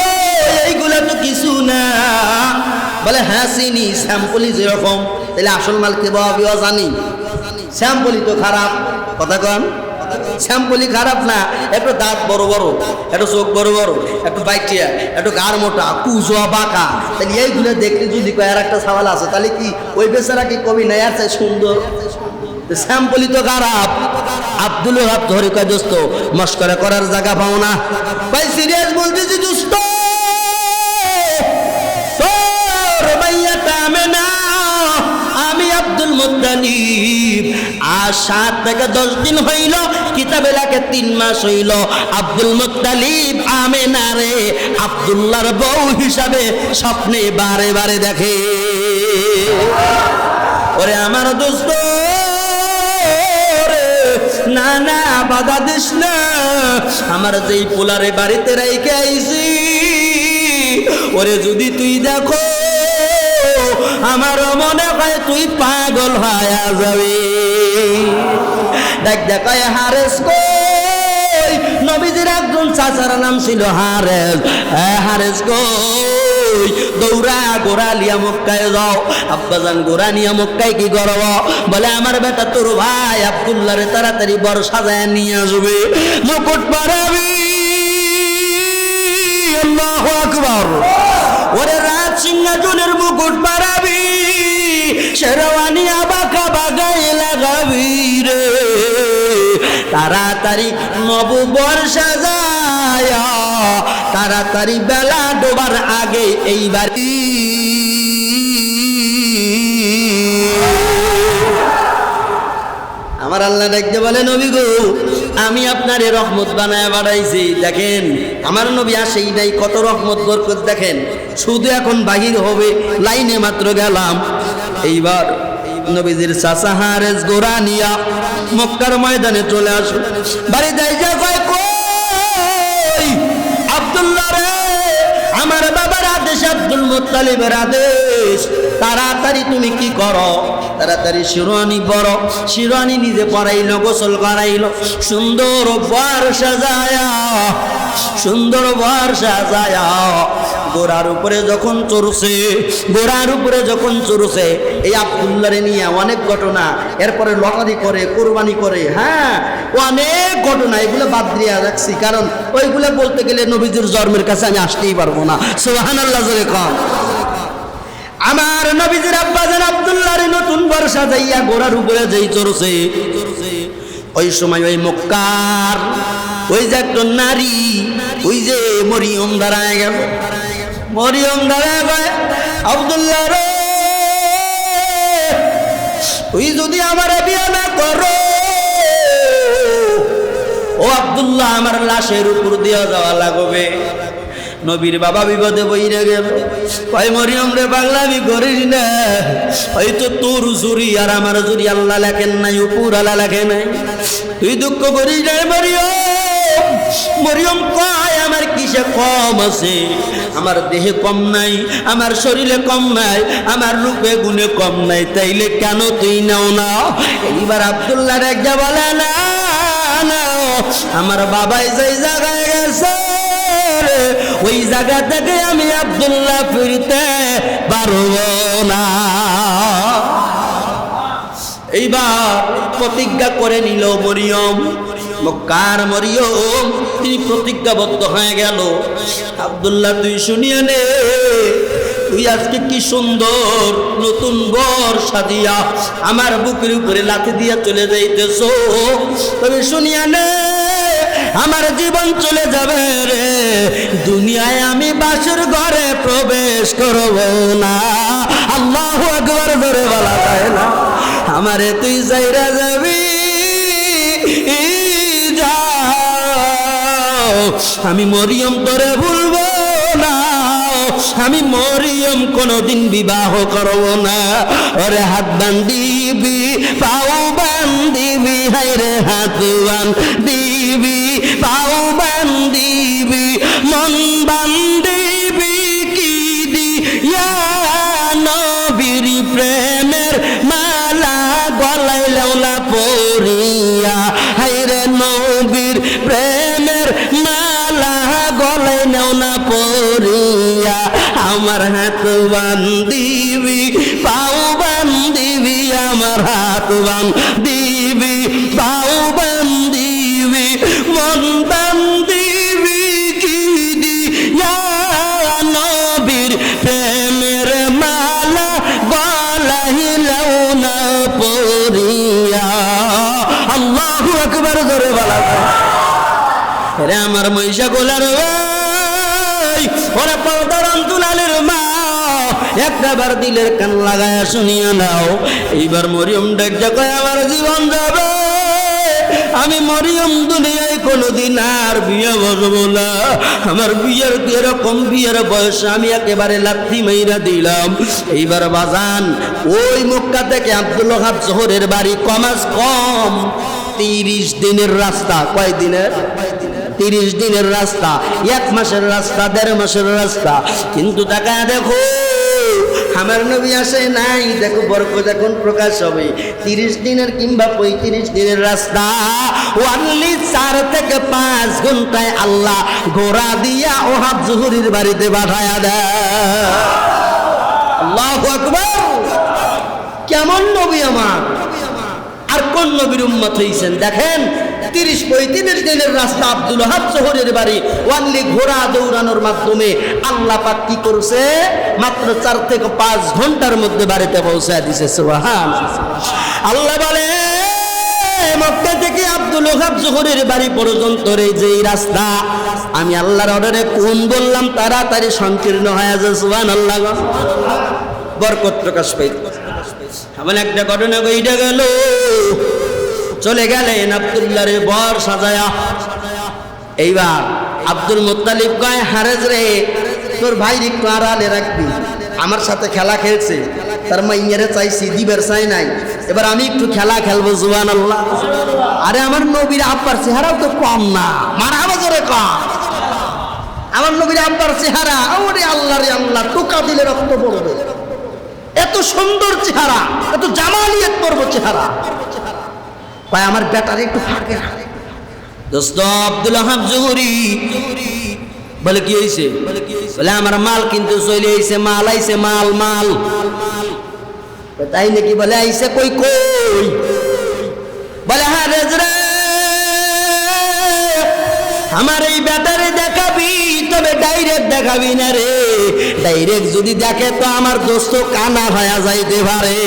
এইগুলা তো কিছু না। বলে হ্যাঁ চিনি, স্যাম্পলি যেরকম। তাহলে আসল মাল কে বাবা জানি? স্যাম্পলি তো খারাপ। কথা কন, স্যাম্পলি খারাপ না। একটু দাঁত বড় বড়, একটু চোখ বড় বড়, একটু বাইটিয়া, একটু গাড় মোটা, কুচোয়া বাঁকা। তাহলে এইগুলো দেখলে যদি কয় আর একটা সওয়াল আছে, তাহলে কি ওই বেচারা কি কবি নাই আর চাই সুন্দর? স্যাম্পলি তো খারাপ। আব্দুল ওহাব ধরে কয় দোস্ত মস্করা করার জায়গা পাও না। ভাই সিরিয়াস বলতেছি দোস্ত, তোর ভাইয়াটা আমেনা, আমি আব্দুল মুত্তালিব। আর 7 থেকে 10 দিন হইল, কিতাবে লেখে 3 মাস হইল। আব্দুল মুত্তালিব আমেনারে আব্দুল্লাহর বউ হিসাবে স্বপ্নে বারে বারে দেখে। ওরে আমার দোস্ত, না না বাধা দিস না। আমার যেই পোলারে বাড়িতে রাইখে আইছি, ওরে যদি তুই দেখো, আমার মনে হয় তুই পাগল হয়ে যাবে। দেখ দেখায় হারেস কই, নবীজির একজন চাচার নাম ছিল হারেস। হারেস কই, দৌড়া গোড়া লিয়া মক্কায় যাও। আব্বাজান গোড়া নিয়া মক্কায় কি করব? বলে আমার বেটা তোর ভাই আব্দুল্লাহরে তাড়াতাড়ি বড় সাজায় নিয়ে আসবে, মুকুট পরাবি। আল্লাহু আকবার। ওরে রাজ সিংহাসনের মুকুট পরাবি, শেরওয়ানি আবাকা বাগায় লাগাবি রে। তাড়াতাড়ি নববর্ষ যায়, তাড়াতাড়ি বেলা ডোবার আগে এইবার। আমার আল্লাহ দেখতে বলে নবী গো, আমি আপনার রহমত বানায় বাড়াইছি। দেখেন আমার নবী আসেই নাই, কত রহমত বরকত দেখেন। শুধু এখন বাহির হবে, লাইনে মাত্র গেলাম। এইবার নবীজির চাচা হারেস গোরা নিয়া মক্কার ময়দানে চলে আসো। বাড়ি যাই যা কয় কই আব্দুল্লাহ রে, আমার বাবার আদেশ, আব্দুল মুত্তালিবের আদেশ, তাড়াতাড়ি তুমি কি করো? তাড়াতাড়ি শিরোয়ানি পরো। শিরোয়ানি নিজে পরাইলো, গোসল করাইলো, সুন্দর বর সাজায়া, সুন্দর বর সাজায়া গোড়ার উপরে যখন চড়ছে, গোড়ার উপরে যখন চড়ছে, এই আব্দুল্লাহরে নিয়ে অনেক ঘটনা। এরপরে লটারি করে, কোরবানি করে, হ্যাঁ অনেক ঘটনা। এগুলো বাদ দিয়ে রাখছি, কারণ ওইগুলো বলতে গেলে নবীজির জন্মের কাছে আমি আসতেই পারবো না। সুবহানাল্লাহ জোরে কম। আমার নবীজির আব্বাজান আব্দুল্লাহরে নতুন বর সাজাইয়া গোড়ার উপরে যেই চড়ছে, ওই সময় ওই মক্কার ওই যে একটা নারী, ওই যে মরিয়ম দাঁড়ায় গেল। মরিয়ম দাঁড়ায় গেল, আব্দুল্লাহ রে, তুই যদি আমার বিয়ে না করো, ও আব্দুল্লাহ আমার লাশের উপর দিয়ে যাওয়া লাগবে। নবীর বাবা বিপদে বইরে গেল। ভাই মরিয়ম রে, পাগলামি করিস না, হয়তো তোর জুরি আর আমার জুরি আল্লাহ লেখেন নাই, উপর আল্লাহ লেখে নাই। তুই দুঃখ করিস না মরিয়ম। মরিয়ম কয় আমার কিসে কম আছে? আমার দেহে কম নাই, আমার শরীরে কম নাই, আমার রূপে গুণে কম নাই, তাইলে কেন তুই নাও না? এইবার আব্দুল্লাহ রেখা বলে না না, আমার বাবাই যেই জায়গায় গেছে, ওই জায়গা থেকে আমি আব্দুল্লাহ ফিরতে পারবো না। এইবার প্রতিজ্ঞা করে নিল মরিয়ম, মক্কার মরিয়ম, তিনি প্রতিজ্ঞাবদ্ধ হয়ে গেল। আব্দুল্লাহ তুই শুনিয়ে নে, তুই আজকে কি সুন্দর নতুন বর সাজিয়া আমার বুকের উপরে লাথি দিয়া চলে যাইতেছ, তবে শুনিয়া নে আমার জীবন চলে যাবে রে, দুনিয়ায় আমি বাসর ঘরে প্রবেশ করব না। আল্লাহু আকবার জোরে বলা যায় না? আমারে তুই যাইরা যাবি, আমি মরিয়ম তোরে ভুলবো না, আমি মরিয়ম কোনদিন বিবাহ করব না। ওরে হাত বান্ধিবি, পাও বান্ধিবি, হায়রে হাত বান্ধিবি, পাও বান্ধিবি, মন বান্ধিবি কি দিয়া, নবীর প্রেমের মালা গলায় লেওলা পরিয়া, হায়রে নবীর প্রেমের মালা গলায় নেও না পরিয়া আমার হাত বান্দিবি পাও বান্দিবি আমার হাত বান্দিবি পাও বান্দিবি মন বান্দিবি কি দিয়া নবীর প্রেমের মালা গলাইলাও না পরিয়া আল্লাহু আকবার জোরে বলা রে আমার মহিষা গোলার ওরা পর্দার অন্তলালের মা একটাবার দিলের কান লাগায় শুনিয়া নাও এইবার মরিয়ম ডাক কয় আমার জীবন যাবে আমি মরিয়ম দুনিয়ায় কোনোদিন আর বিয়ে বসবো না আমার বিয়ের এরকম বিয়ের বয়স আমি একেবারে লাথি মাইরা দিলাম এইবার বাজান ওই মক্কা থেকে আব্দুল ওহাব জোহরের বাড়ি কমাস কম 30 দিনের রাস্তা কয় দিনের 30 দিনের রাস্তা 1 মাসের রাস্তা 1.5 মাসের রাস্তা কিন্তু টাকা দেখো আমার নবী আসে নাই দেখো বরকত এখন প্রকাশ হবে 30 দিনের কিংবা 35 দিনের রাস্তা ওয়ানলি 4 থেকে 5 ঘন্টায় আল্লাহ ঘোড়া দিয়া ওহাব জুহরির বাড়িতে পাঠায়া দেয় আল্লাহু আকবার কেমন নবী আমার আর কোন নবীর উম্মত হইছেন দেখেন 30-35 দিনের রাস্তা আব্দুল ওহাব জোহরের বাড়ি ওয়ানলি ঘোড়া দৌড়ানোর মাধ্যমে আল্লাহ পাক কি করছে মাত্র 4 থেকে 5 ঘন্টার মধ্যে বাড়িতে পৌঁছায় দিয়েছে সুবহানাল্লাহ আল্লাহ বলে মক্কা থেকে আব্দুল ওহাব জোহরের বাড়ি পর্যন্ত এই যে রাস্তা আমি আল্লাহর অর্ডারে কোন বললাম তাড়াতাড়ি সংকীর্ণ হয়ে যায় সুবহানাল্লাহ বরকত প্রকাশ পাইছে এমন একটা ঘটনা কইটা গেল চলে গেলেন আব্দুল্লাহর বর সাজায়া এইবার আব্দুল মুত্তালিব কয় হারেজ রে তোর ভাই একটু আড়ালে রাখবি আমার সাথে খেলা খেলছে তার মাইয়ারে চাইছি দিবের চাই নাই এবার আমি একটু খেলা খেলবো সুবহানাল্লাহ আরে আমার নবীর আব্বার চেহারাও তো কম না মারহাবা জোরে কম আমার নবীর আব্বার চেহারা ওরে আল্লাহ রে আল্লাহ টোকা দিলে রক্ত পড়বে এত সুন্দর চেহারা এত জামালিয়ত পর্ব চেহারা ভাই আমার ব্যাটারি একটু ফাঁকে দোস্ত আব্দুল ওহাব জোহরি বলে কি হয়েছে বলে আমার মাল কিন্তু চলে আইছে মাল আইছে মাল মাল তাই নাকি বলে আইছে কই কই বলে হ্যাঁ রেজরে আমার এই ব্যাটারি দেখাবি তবে ডাইরেক্ট দেখাবি না রে ডাইরেক্ট যদি দেখে তো আমার দোস্ত কানা হয়ে যাইতে পারে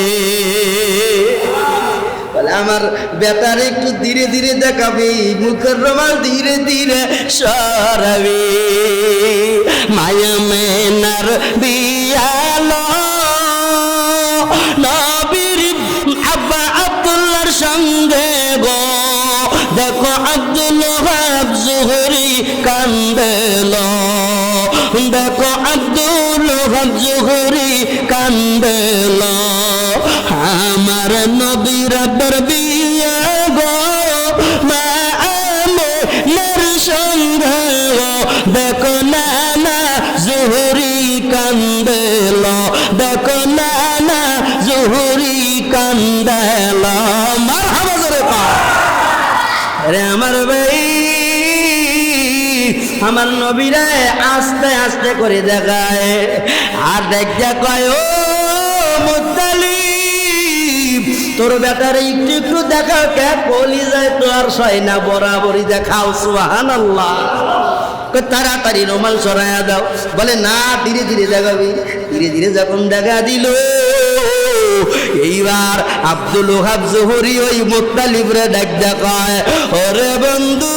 বলে আমার ব্যাটারি একটু ধীরে ধীরে দেখাবি মুখের রুমাল ধীরে ধীরে সরাবি মায়া মেনার বিয়ালো নবীর আব্বা আব্দুল্লাহর সঙ্গে গো দেখো আব্দুল ওহাব জোহরি কান্দেল দেখো আব্দুল ওহাব জোহরি কান্দেল আমার নবীর আব্বার বিয়া গো মা আমেনার সঙ্গে দেখো নানা জোহরি কান্দেল দেখো নানা জোহরি কান্দেল মারহাবা জোরে রে আমার ভাই আমার নবীরা আস্তে আস্তে করে দেখায় আর দেখা কয় ও মুত্তালিব তোর ব্যাটারে একটু একটু দেখাও কে কলি যায় তো আর সয় না বরাবরই দেখাও সুবহানাল্লাহ তাড়াতাড়ি রুমাল সরাইয়া দাও বলে না ধীরে ধীরে দেখাবি ধীরে ধীরে যখন দেখা দিল এইবার আব্দুল ওহাব জোহরি ওই মুত্তালিবরে ডাক দেখায় ওরে বন্ধু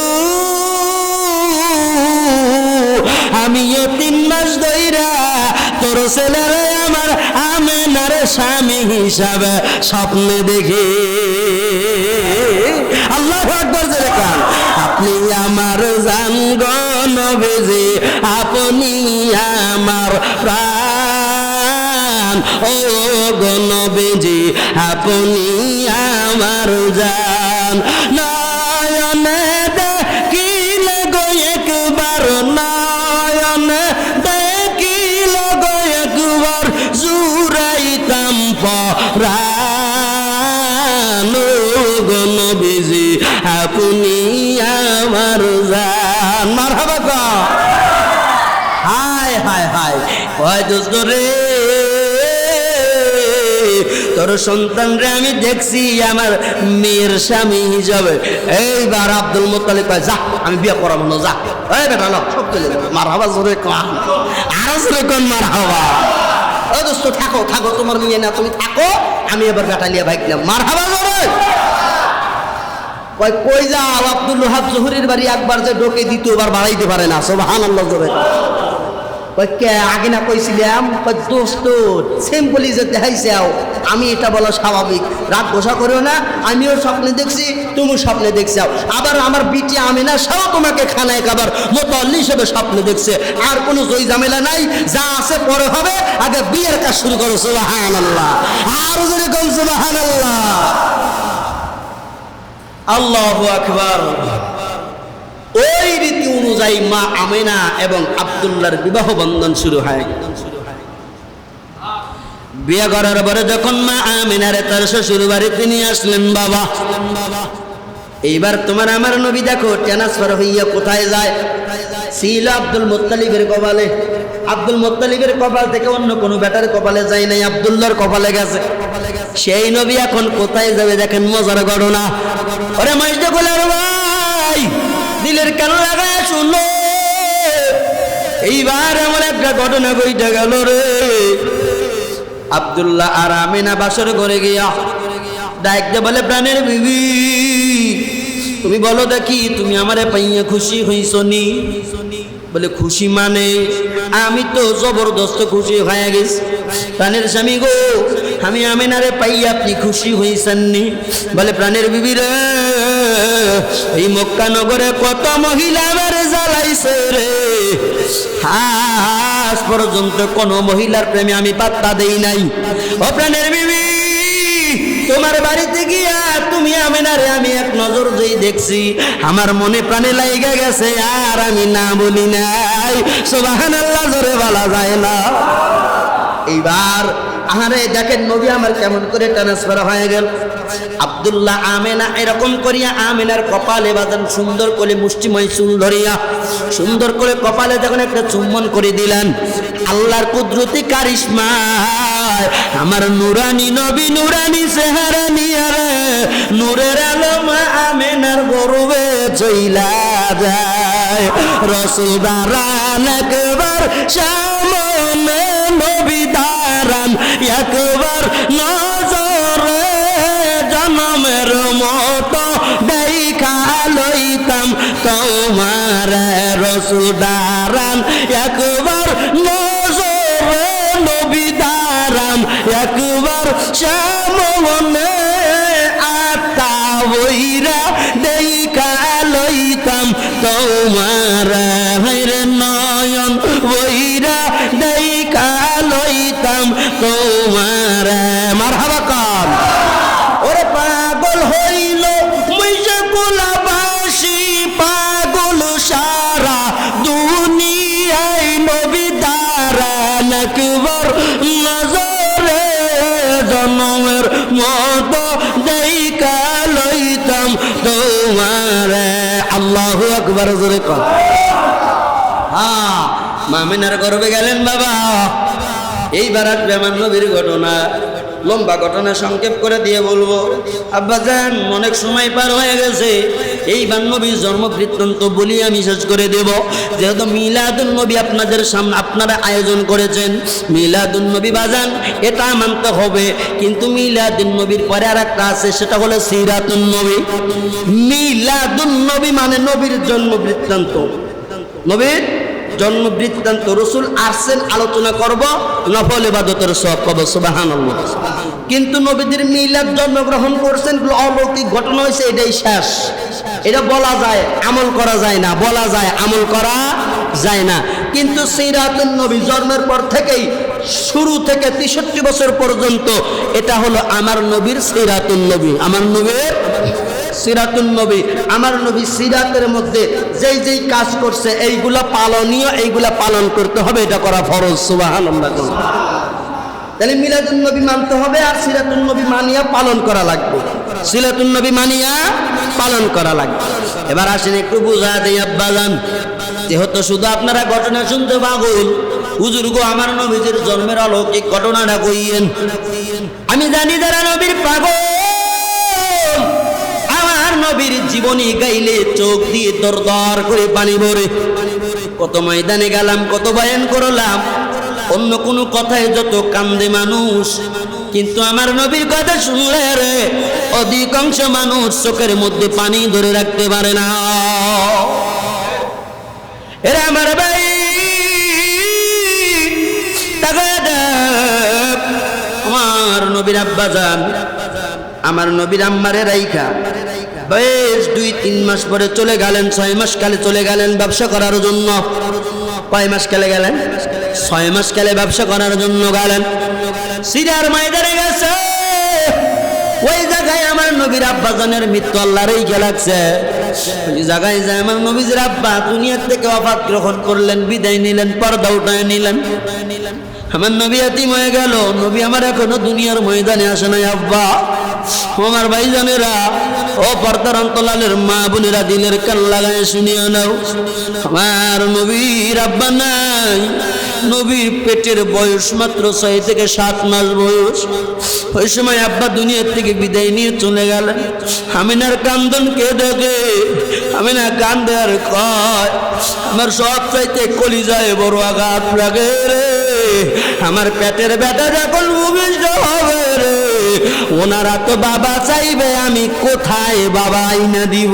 আমি 3 মাস ধইরা তোর ছেলেরে আমার আমেনার স্বামী হিসাবে স্বপ্নে দেখি আল্লাহু আকবার জোরে কান আপনি আমার জান গো নবীজি আপনি আমার প্রাণ ও গো নবীজি আপনি আমার জান নয়নে দেখিলে গো একবার নয়নে দেখিলে গো একবার জুরাইতাম পরাণ ও গো নবীজি আপনি আমার জান মারহাবা গো ওই দোস্ত রে, তোর সন্তানরে আমি দেখছি আমার মেয়ের স্বামী হিসাবে। এইবার আব্দুল মুত্তালিব কয়, যা আমি বিয়ে করাবো না, যা। এই বেটা লোক সব চলে যাবে। মারহাবা জোরে কোন, আরো জোরে কোন মারহাবা। ও দোস্ত থাকো থাকো, তোমার মেয়ে না, তুমি থাকো, আমি এবার বেটা নিয়ে ভাগলাম। মারহাবা জোরে। কই যাও? আব্দুল ওহাব জহুরীর বাড়ি একবার যে ঢোকে দ্বিতীয়বার বাড়াইতে পারে না। সুবহানাল্লাহ জোরে। আগে না কইছিলাম? দোস্ত সিম্পলি যে দেখাইছে, আমি এটা বলা স্বাভাবিক, রাত গোসা করিও না। আমিও স্বপ্নে দেখছি, তুমিও স্বপ্নে দেখছো। আবার আমার বিটি আমিনা সব তোমাকে খানায় খাবার মোতাল্লি হিসেবে স্বপ্নে দেখছে। আর কোনো জয় ঝামেলা নাই, যা আছে পরে হবে, আগে বিয়ের কাজ শুরু করো। সুবহানাল্লাহ, আর যদি কোন সুবহানাল্লাহ, আল্লাহু আকবার। ওই রীতি অনুযায়ী মা আমিনা এবং আব্দুল্লাহর বিবাহ বন্ধন শুরু হয়। বিয়ে করার পরে যখন মা আমিনারে তার শ্বশুর বাড়িতে নিয়ে আসলেন, বাবা এইবার তোমার আমার নবী দেখো ট্রান্সফার হইয়া কোথায় যায়? ছিল আব্দুল মুত্তালিবের কপালে। আব্দুল মুত্তালিবের কপাল থেকে অন্য কোনো বেটার কপালে যায় নাই, আব্দুল্লাহর কপালে গেছে। সেই নবী এখন কোথায় যাবে? দেখেন মজার ঘটনা। ওরে মাইজদে গোলার ভাই, দিলের কান লাগায় শুনো, এইবার এমন একটা ঘটনা ঘটে গেল রে। আব্দুল্লাহ আর আমিনা বাসর ঘরে গিয়া ডাকতে বলে, প্রাণের বিবি তুমি বলো দেখি, তুমি আমারে পাইয়া খুশি হইছ নি? বলে খুশি মানে আমি তো জবরদস্ত খুশি হয়ে গেছি। প্রাণের স্বামী গো, আমি আমিনারে পাইয়া আপনি খুশি হইছেননি? বলে প্রাণের বিবি রে, এই মক্কা নগরে কত মহিলা আমারে জ্বালাইছে রে, আজ পর্যন্ত কোন মহিলার প্রেমে আমি পাত্তা দেই নাই। ও প্রাণের বিবি, তোমার বাড়িতে গিয়া তুমি আমিনারে আমি এক নজর যেই দেখছি, আমার মনে প্রাণে লাইগা গেছে, আর আমি না বলি নাই। সুবহানাল্লাহ জোরে বলা যায় না। এইবার আরে দেখেন নবী আমার কেমন করে ট্রান্সফার হয়ে গেল। আব্দুল্লাহ আমিনা এরকম করিয়া আমিনার কপালে বাঁধেন, সুন্দর করে মুষ্টিময় চুল ধরিয়া সুন্দর করে কপালে যখন একটা চুম্বন করে দিলেন, আল্লাহর কুদরতি কারিশমা আমার নুরানি নবী নুরানি চেহারা নিয়ে রে নূরের আলম আমিনার গর্বে চইলা যায়। রাসূল দাঁড়ান একবার সামনে, নবী দাঁড়ান একবার নজরে, জনমের মতো দেখা লইতাম তোমার। রাসূল দাঁড়ান একবার নজরে, নবী দাঁড়ান একবার সামনে, আত্মা বইরা দেখা লইতাম তোমার। হায়রে নয়ন বইরা দেখা লইতাম তোমার। মারহাবা কান। ওরে পাগল হইল মুইজে গোলাবাসী, পাগল সারা দুনিয়ায়, নবী দাঁড়ান একবার নজরে, জনমের মতো দেখা লইতাম তোমার। আল্লাহু আকবার জোরে কর। হ্যাঁ, আমিনার গর্ভে গেলেন বাবা। এইবার আসবে আমার নবীর ঘটনা। লম্বা ঘটনা সংক্ষেপ করে দিয়ে বলবো। আব্বাজান অনেক সময় পার হয়ে গেছে, এইবার নবীর জন্ম বৃত্তান্ত বলি আমি শেষ করে দেব। যেহেতু মিলাদুন নবী আপনাদের সামনে আপনারা আয়োজন করেছেন, মিলাদুন নবী বাজান এটা মানতে হবে, কিন্তু মিলাদুন নবীর পরে আর একটা আছে, সেটা হলো সিরাতুন নবী। মিলাদুন নবী মানে নবীর জন্ম বৃত্তান্ত, নবীর জন্ম বৃত্তান্ত। রসুল আসছেন, আলোচনা করব, নফল ইবাদতের সওয়াব পাবো। সুবহানাল্লাহ। কিন্তু নবীদের মিলাদ জন্মগ্রহণ করছেন, অলৌকিক ঘটনা হয়েছে, এটাই শেষ। এটা বলা যায়, আমল করা যায় না, বলা যায়, আমল করা যায় না। কিন্তু সিরাতুন নবী জন্মের পর থেকেই শুরু থেকে 63 বছর পর্যন্ত এটা হলো আমার নবীর সিরাতুন নবী, আমার নবীর সিরাতুন নবী। আমার নবী সিরাতের মধ্যে যেই যেই কাজ করছে এইগুলা পালনীয়, এইগুলা পালন করতে হবে, এটা করা ফরজ। সুবহানাল্লাহ। তাহলে মিলাদুন নবী মানতে হবে, আর সিরাতুন নবী মানিয়া পালন করা লাগবে, সিরাতুন নবী মানিয়া পালন করা লাগবে। এবার আসেন একটু বুঝা দেই আব্বাজান, যেহেতু শুধু আপনারা ঘটনা শুনতে পাগল, হুজুর গো আমার নবীজির জন্মের অলৌকিক ঘটনাটা কইয়েন। আমি জানি যারা নবীর পাগল আমার নবীর জীবনী গাইলে চোখ দিয়ে দরদর করে পানি ভরে। কত ময়দানে গেলাম, কত বয়ান করলাম, অন্য কোনো কথায় যত কান্দে মানুষ, কিন্তু আমার নবীর কথা শুনলে রে অধিকাংশ মানুষ চোখের মধ্যে পানি ধরে রাখতে পারে না। এরা আমার ভাই আমার নবীর আব্বা যান আমার নবীর আম্মারে রাইখা বেশ 2-3 মাস পরে চলে গেলেন, 6 মাস কালে চলে গেলেন ব্যবসা করার জন্য। কয় মাস কালে গেলেন? 6 মাস কালে ব্যবসা করার জন্য গেলেন। সিরিয়ার ময়দানে গেছে, ওই জায়গায় আমার নবীর আব্বা জানের মৃত্যু আল্লাহর রেখে লাগছে। ওই জায়গায় যায় আমার নবীর আব্বা দুনিয়া থেকে ওয়াফাত গ্রহণ করলেন, বিদায় নিলেন, পর্দা উঠায় নিলেন। আমার নবী এতিম হয়ে গেল। নবী আমার এখনো দুনিয়ার ময়দানে আসে নাই। আব্বা আমার ভাইজানেরা, ও পর্দার অন্তরালের মা বোনেরা, দিলের কান লাগায় শুনিয়ে নাও, আমার নবীর আব্বা নাই। নবীর পেটের বয়স মাত্র 6 থেকে 7 মাস বয়স। ওই সময় আব্বা দুনিয়ার থেকে বিদায় নিয়ে চলে গেলেন। আমিনার কান্দন কে দেখে? আমিনা কান্দে আর কয়, আমার সব চাইতে কলিজায় বড় আঘাত লাগে রে, আমার পেটের ব্যথা যখন ভূমিষ্ঠ হবে রে, ওনারা তো বাবা চাইবে, আমি কোথায় বাবা আইনা দিব?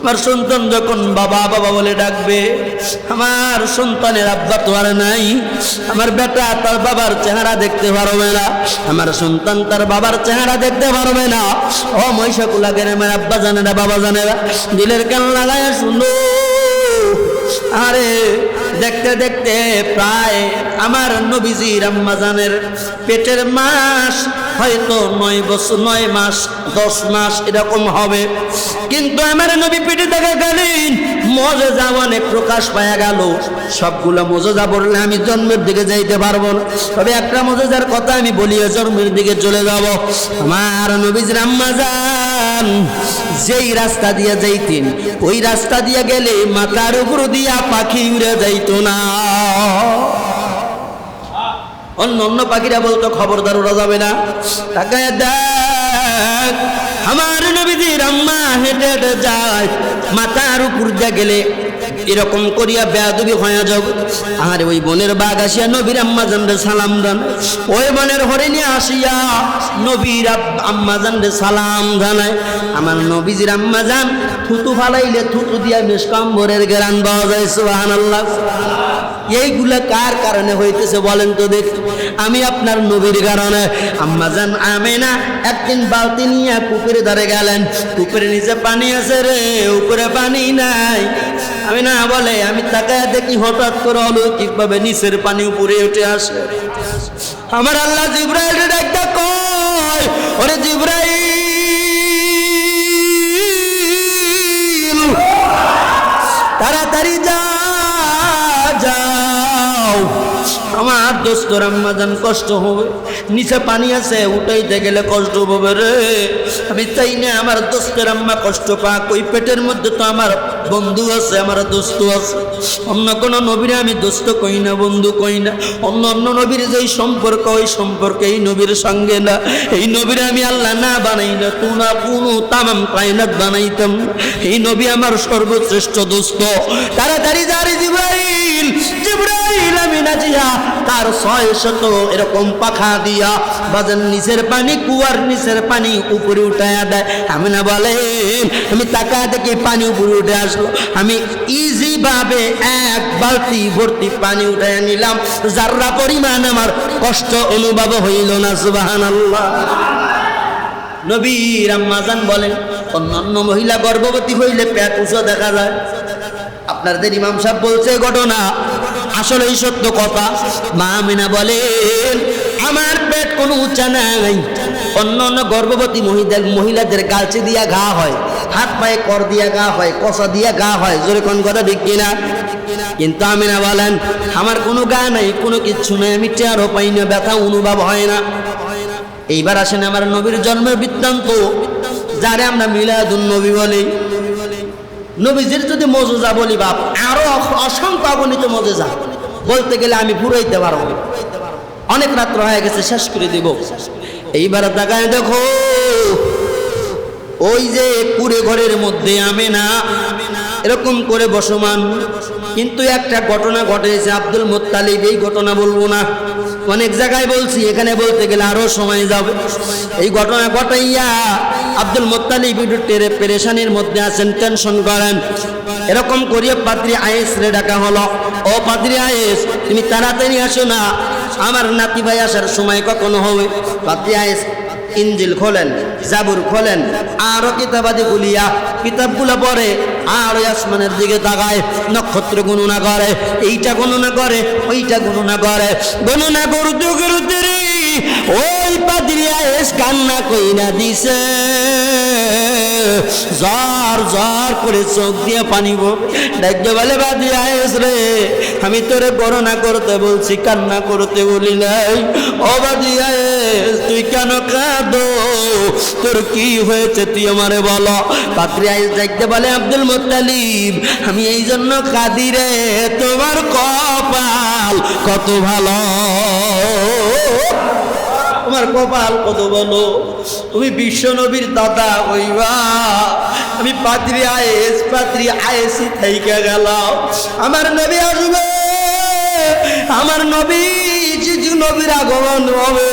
আমার সন্তান যখন বাবা বাবা বলে ডাকবে, আমার সন্তানের আব্বা তো আর নাই। আমার বেটা তার বাবার চেহারা দেখতে পারবে না, আমার সন্তান তার বাবার চেহারা দেখতে পারবে না। ও মহিষাকুলা গ্রামের আব্বা জানেরা, বাবা জানেরা, দিলের কান লাগায় শুনো। আরে দেখতে দেখতে প্রায় আমার নবীজির আম্মা জানের পেটের মাস হয়তো 9 বছর, 9 মাস 10 মাস এরকম হবে। কিন্তু আমার নবী পেটে থাকাকালীন মুজিজা অনেক প্রকাশ পাওয়া গেল। সবগুলো মুজিজা বললে আমি জন্মের দিকে যাইতে পারবো না, তবে একটা মুজিজার কথা আমি বলিয়ে জন্মের দিকে চলে যাব। আমার নবীজির আম্মা জান যেই রাস্তা দিয়ে যাইতেন, ওই রাস্তা দিয়ে গেলে মাথার উপর দিয়া পাখি উড়ে যাইতো না। অন্য অন্য পাখিরা বলতো খবরদার ওরা যাবে না। তাকায় দেখ আমার নবীজির আম্মা হেঁটে হেঁটে যায়, মাথার উপর দিয়ে গেলে এরকম করিয়া বেয়াদবি হয়ে যাব। আর ওই বনের বাঘ আসিয়া নবীর আম্মা জানরে সালাম দেন, ওই বনের হরিণে আসিয়া নবীর আম্মা জানরে সালাম জানায়। আমার নবীজির আম্মা জান থুতু ফালাইলে থুতু দিয়া মেশকাম্বরের গেরান পাওয়া যায়। সুবহানাল্লাহ। এইগুলা কার কারণে হইতেছে বলেন তো দেখ? আমি আপনার নবীর কারণে। আম্মা জান আমেনা একদিন বালতি নিয়ে পুকুরে ধারে গেলেন, পুকুরের নিচে পানি আছে রে, উপরে পানি নাই। আমি না বলে, আমি তাকায় দেখি হঠাৎ করে অলৌকিক ভাবে নিচের পানি উপরে উঠে আসে। আমার আল্লাহ জিবরাইল ডাকতে কয়, ওরে জিবরাইল তাড়াতাড়ি যাও, আমার দোস্তর আম্মা জান কষ্ট হবে, নিচে পানি আছে, উঠাইতে গেলে কষ্ট হবে রে। আমি চাই না আমার দোস্তের আম্মা কষ্ট পাক। ওই পেটের মধ্যে তো আমার বন্ধু আছে, আমার দোস্ত আছে। অন্য কোনো নবীরে আমি দোস্ত কই না, বন্ধু কই না। অন্য অন্য নবীর যেই সম্পর্ক, ওই সম্পর্কে এই নবীর সঙ্গে না। এই নবীরে আমি আল্লাহ না বানাই না, তু না কোনো তামাম কায়নাত বানাইতাম। এই নবী আমার সর্বশ্রেষ্ঠ দোস্ত। তাড়াতাড়ি যারে জিবরাইল, জিবরাইল আমি না জিয়া তার 600 এরকম পাখা দিয়া বাজার নিচের পানি, কুয়ার নিচের পানি উপরে উঠায়া দেয়। আমি না বলে, আমি তাকা দেখি পানি উপরে উঠে আসলো। আমি ইজি ভাবে 1 বালতি ভর্তি পানি উঠাইয়া নিলাম, যারা পরিমাণ আমার কষ্ট অনুভব হইল না। সুবহানাল্লাহ। নবীর আম্মা জান বলেন, অন্যান্য মহিলা গর্ভবতী হইলে পেট উঁচু দেখা যায়। আপনাদের ইমাম সাহেব বলছে ঘটনা, আসলেই সত্য কথা। মা আমিনা বলেন, আমার পেট কোনো উঁচা নাই। অন্য অন্য গর্ভবতী মহিলাদের গালচে দিয়া ঘা হয়, হাত পায়ে কর দিয়া ঘা হয়, কষা দিয়া ঘা হয়। জোরে কোন কথা ঠিক কিনা? কিন্তু আমিনা বলেন, আমার কোনো গা নাই, কোনো কিচ্ছু নাই, আমি টেরও পাই না, ব্যথা অনুভব হয় না। এইবার আসেন আমার নবীর জন্মের বৃত্তান্ত, যারে আমরা মিলাদুন নবী বলি। নবীজির যদি মজুজা বলি বাপ, আরো অসংখ্য অগণিত মজুজা বলতে গেলে আমি পুরাইতে পারবো, অনেক রাত্র হয়ে গেছে, শেষ করে দিব। এইবার তাকায় দেখো, ওই যে কুড়ে ঘরের মধ্যে আমেনা এরকম করে বসমান। কিন্তু একটা ঘটনা ঘটেছে আব্দুল মুত্তালিব, এই ঘটনা বলবো না, অনেক জায়গায় বলছি, এখানে বলতে গেলে আরো সময় যাবে। এই ঘটনা ঘটাইয়া আব্দুল মুত্তালিব পেরেশানির মধ্যে আছেন, টেনশন করেন। এরকম করিয়া পাদ্রী আয়েস রে ডাকা হলো, ও পাদ্রী আয়েস তুমি তাড়াতাড়ি আসো না, আমার নাতি ভাই আসার সময় কখনো হবে। পাদ্রী আয়েস ইঞ্জিল খোলেন, জাবুর খোলেন, আরো কিতাবাদি গুলিয়া কিতাবগুলো পড়ে, আর ওই আসমানের দিকে তাকায়, নক্ষত্র গণনা করে, এইটা গণনা করে, ওইটা গণনা করে। গণনা করতে করতে রে ওই পাদ্রী আয়েস কান্না কইরা দিছে, জ্বর জ্বর করে চোখ দিয়ে পানি ডাকতে বলে, পাদ্রী আয়েস রে আমি তোরে গণনা করতে বলছি, কান্না করতে বলি নাই। ও পাদ্রী আয়েস তুই কেন কাঁদো, তোর কি হয়েছে তুই আমারে বলো। পাদ্রী আয়েস ডাকতে বলে, আব্দুল মুত্তালিব আমি এই জন্য কাঁদি রে, তোমার কপাল কত ভালো, তোমার কপাল কত ভালো, তুমি বিশ্ব নবীর দাদা হইবা। আমি পাদ্রী আয়েসি থাইকা গেলাম, আমার নবী আসবে, আমার নবী নবীর আগমন হবে,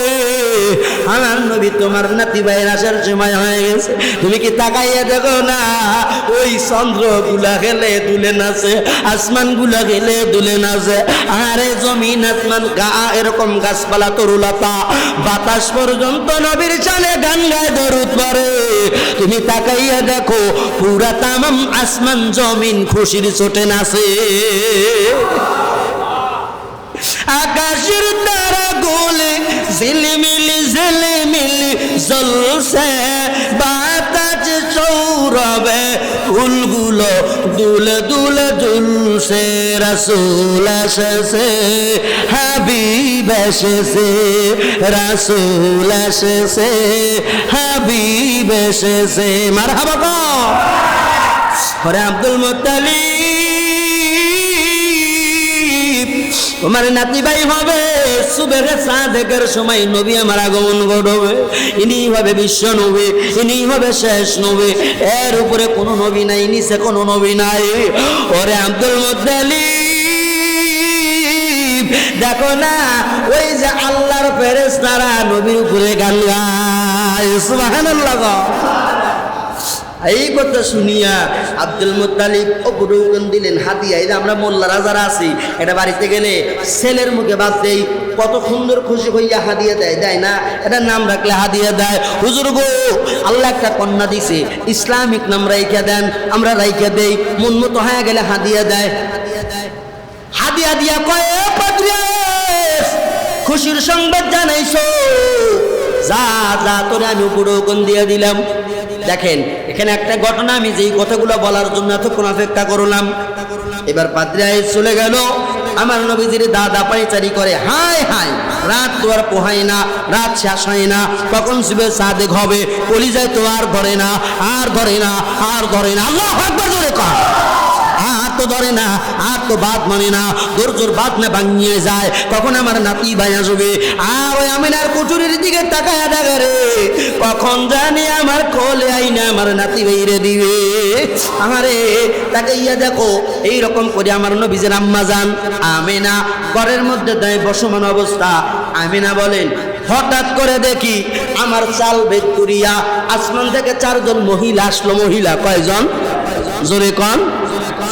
আমার নবী তোমার নাতি ভাইয়ের আসার সময় হয়ে গেছে। তুমি কি তাকাইয়া দেখো না, ওই চন্দ্র গুলা খেলে দুলে নাচে, আসমান গুলা খেলে দুলে নাচে, আরে জমিন আসমান গা এরকম গাছপালা তরুলতা বাতাস পর্যন্ত নবীর চালে গান গায়, দরুদ পড়ে। তুমি তাকাইয়া দেখো পুরা তামাম আসমান জমিন খুশির চোটে নাচে। আকাশের তারা গোলে ঝিলমিল ঝিলমিল জ্বলছে, বাতাস সৌরভে ফুলগুলো দুলে দুলে ঝুলছে, রাসূল এসেছে হাবিব এসেছে, রাসূল এসেছে হাবিব এসেছে। মারহাবা গো। ওরে আব্দুল মুত্তালিব তোমার নাতি ভাই হবে, সুবেরে সাদেকের সময় নবী আমার আগমন ঘটবে, ইনি হবে বিশ্ব নবী, ইনি হবে শেষ নবী, এর উপরে কোনো নবী নাই, নিচে কোনো নবী নাই। ওরে আব্দুল মুত্তালিব দেখো না, ওই যে আল্লাহর ফেরেশতারা নবীর উপরে গান গায়, সুবহানাল্লাহ। এই কথা শুনিয়া আব্দুল মুত্তালিব অপরোকন দিলেন হাদিয়া। এই যে আমরা মোল্লারা যারা আছি, এটা বাড়িতে গেলে ছেলের মুখে বাদ দেই, কত সুন্দর খুশি হইয়া হাদিয়া দেয়, দেয় না? এটা নাম রাখলে হাদিয়া দেয়। হুজুর গো আল্লাহ একটা কন্যা দিছে, ইসলামিক নাম রাইখা দেন, আমরা রাইখা দেই, মন মতো হয়ে গেলে হাদিয়া দেয়। হাদিয়া দিয়া কয়, পাদ্রী আয়েস খুশির সংবাদ জানাইছো, যা যা তোরে আমি উপরোকন দিয়ে দিলাম। দেখেন এখানে একটা ঘটনা, আমি যেই কথাগুলো বলার জন্য এতক্ষণ অপেক্ষা করলাম। এবার পাদ্রী আয়েস চলে গেল, আমার নবীজির দাদা পাইচারি করে, হায় হায় রাত তো আর পোহায় না, রাত শেষ হয় না, কখন শুবে সাদেক হবে, কলিজায় তো আর ধরে না, আর ধরে না, আর ধরে না। আল্লাহু আকবার জোরে কর। আর তো ধরে না, আর তো বাদ মানে না, দরজোর বাদ না ভাঙিয়ে যায়, কখন আমার নাতি ভাই আসবে। আর ওই আমিনার কুটুরির দিকে তাকায় দেখে রে, কখন জানি আমার কোলে আইনা আমার নাতি ভাইরে দিবে। আমারে তাকাইয়া দেখো, এইরকম করে আমার নবীজির আম্মা জান আমিনা ঘরের মধ্যে দেয় বসমান অবস্থা। আমিনা বলেন, হঠাৎ করে দেখি আমার চাল ভেদ করিয়া আসমান থেকে চারজন মহিলা আসলো। মহিলা কয়জন? জোরে কন।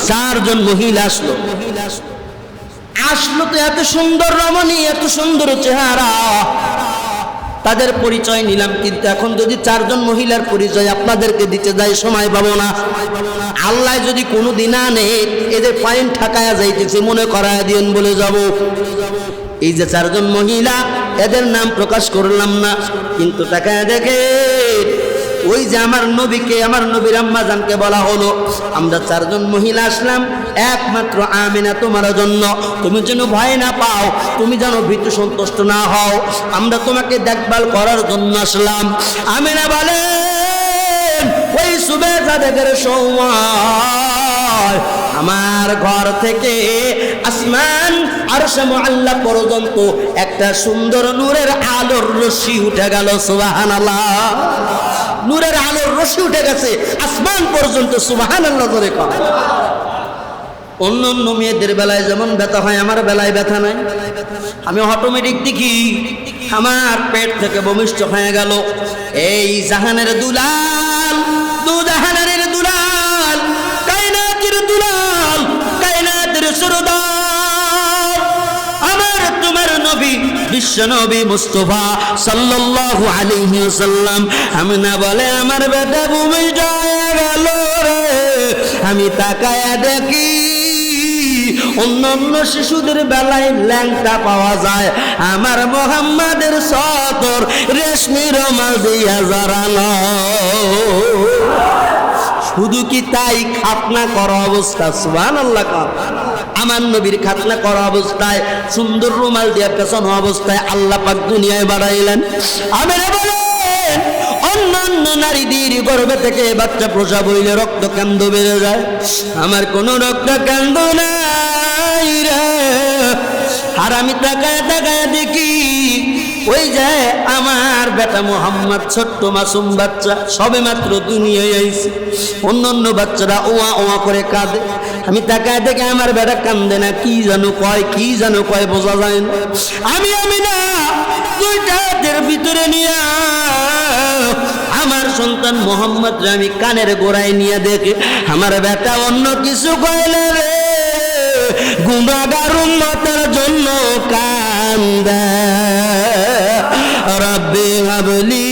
চারজন মহিলা আসলো। আসলো তো এত সুন্দর রমণী, এত সুন্দর চেহারা, তাদের পরিচয় নিলাম। কিন্তু এখন যদি চারজন মহিলার পরিচয় আপনাদেরকে দিতে যাই সময় পাবো না। আল্লাহ যদি কোনো দিন আনে, এদের পয়েন্ট ঠাকায়া যাইতেছে, মনে করায় দিন বলে যাব। এই যে চারজন মহিলা, এদের নাম প্রকাশ করলাম না, কিন্তু তাকায় দেখে ওই যে আমার নবীকে, আমার নবীর আম্মা জানকে বলা হলো, আমরা চারজন মহিলা আসলাম একমাত্র আমিনা তোমার জন্য, তুমি যেন ভয় না পাও, তুমি যেন ভীতু সন্তুষ্ট না হও, আমরা তোমাকে দেখভাল করার জন্য আসলাম। আমিনা বলেন, ওই সুবে সাদেকের সময় আমার ঘর থেকে আসমান আরশে মুআল্লা পর্যন্ত একটা সুন্দর নূরের আলোর রশ্মি উঠে গেল। সুবহানাল্লাহ, নূরের আলোর রশ্মি উঠে গেছে আসমান পর্যন্ত। সুবহানাল্লাহ করে কম। অন্য অন্য মেয়েদের বেলায় যেমন ব্যথা হয়, আমার বেলায় ব্যথা নাই। আমি অটোমেটিক দেখি আমার পেট থেকে ভূমিষ্ঠ হয়ে গেল। এই জাহানের দুলাল, দু জাহানের দুলাল, কায়নাতের দুলাল, কায়নাতের সরদার, আমার তোমার নবী বিশ্ব নবী মুস্তাফা সাল্লাল্লাহু আলাইহি ওয়াসাল্লাম আমিনা বলে আমার বেটা ভূমিষ্ঠ হয়ে গেল রে। আমি তাকায়া দেখি অন্যান্য শিশুদের বেলায় ল্যাংটা পাওয়া যায়, আমার মুহাম্মাদের সতর রেশমি রুমাল দিয়া জড়ানো। শুধু কি তাই, খাতনা করা অবস্থা। সুবহানাল্লাহ। আমার নবীর খাতনা করা অবস্থায় সুন্দর রুমাল দিয়া পেছানো অবস্থায় আল্লাহ পাক দুনিয়ায় বাড়াইলেন। আমেরে বলেন অন্যান্য নারীদের গর্ভে থেকে বাচ্চা প্রসব হইলে রক্ত কান্দ বেড়ে যায়, আমার কোনো রক্ত কান্দ নাই রে। আর আমি তাকায় তাকায় দেখি ওই যে আমার বেটা মোহাম্মদ ছোট্ট মাসুম বাচ্চা, সবে মাত্র দুনিয়ায় আইছে। অন্যান্য বাচ্চারা ওয়া ওয়া করে কাঁদে, আমি তাকায় দেখে আমার বেটা কান্দে না, কি জানো কয়, কি জানো কয়, বোঝা যায় না। আমি না দুইটা হাতের ভিতরে নিয়ে আমার সন্তান মোহাম্মদ আমি কানের গোড়ায় নিয়ে দেখে আমার বেটা অন্য কিছু কইলে রে, গুনাহগার উম্মতের জন্য কান্দে। রব্বি হাবলি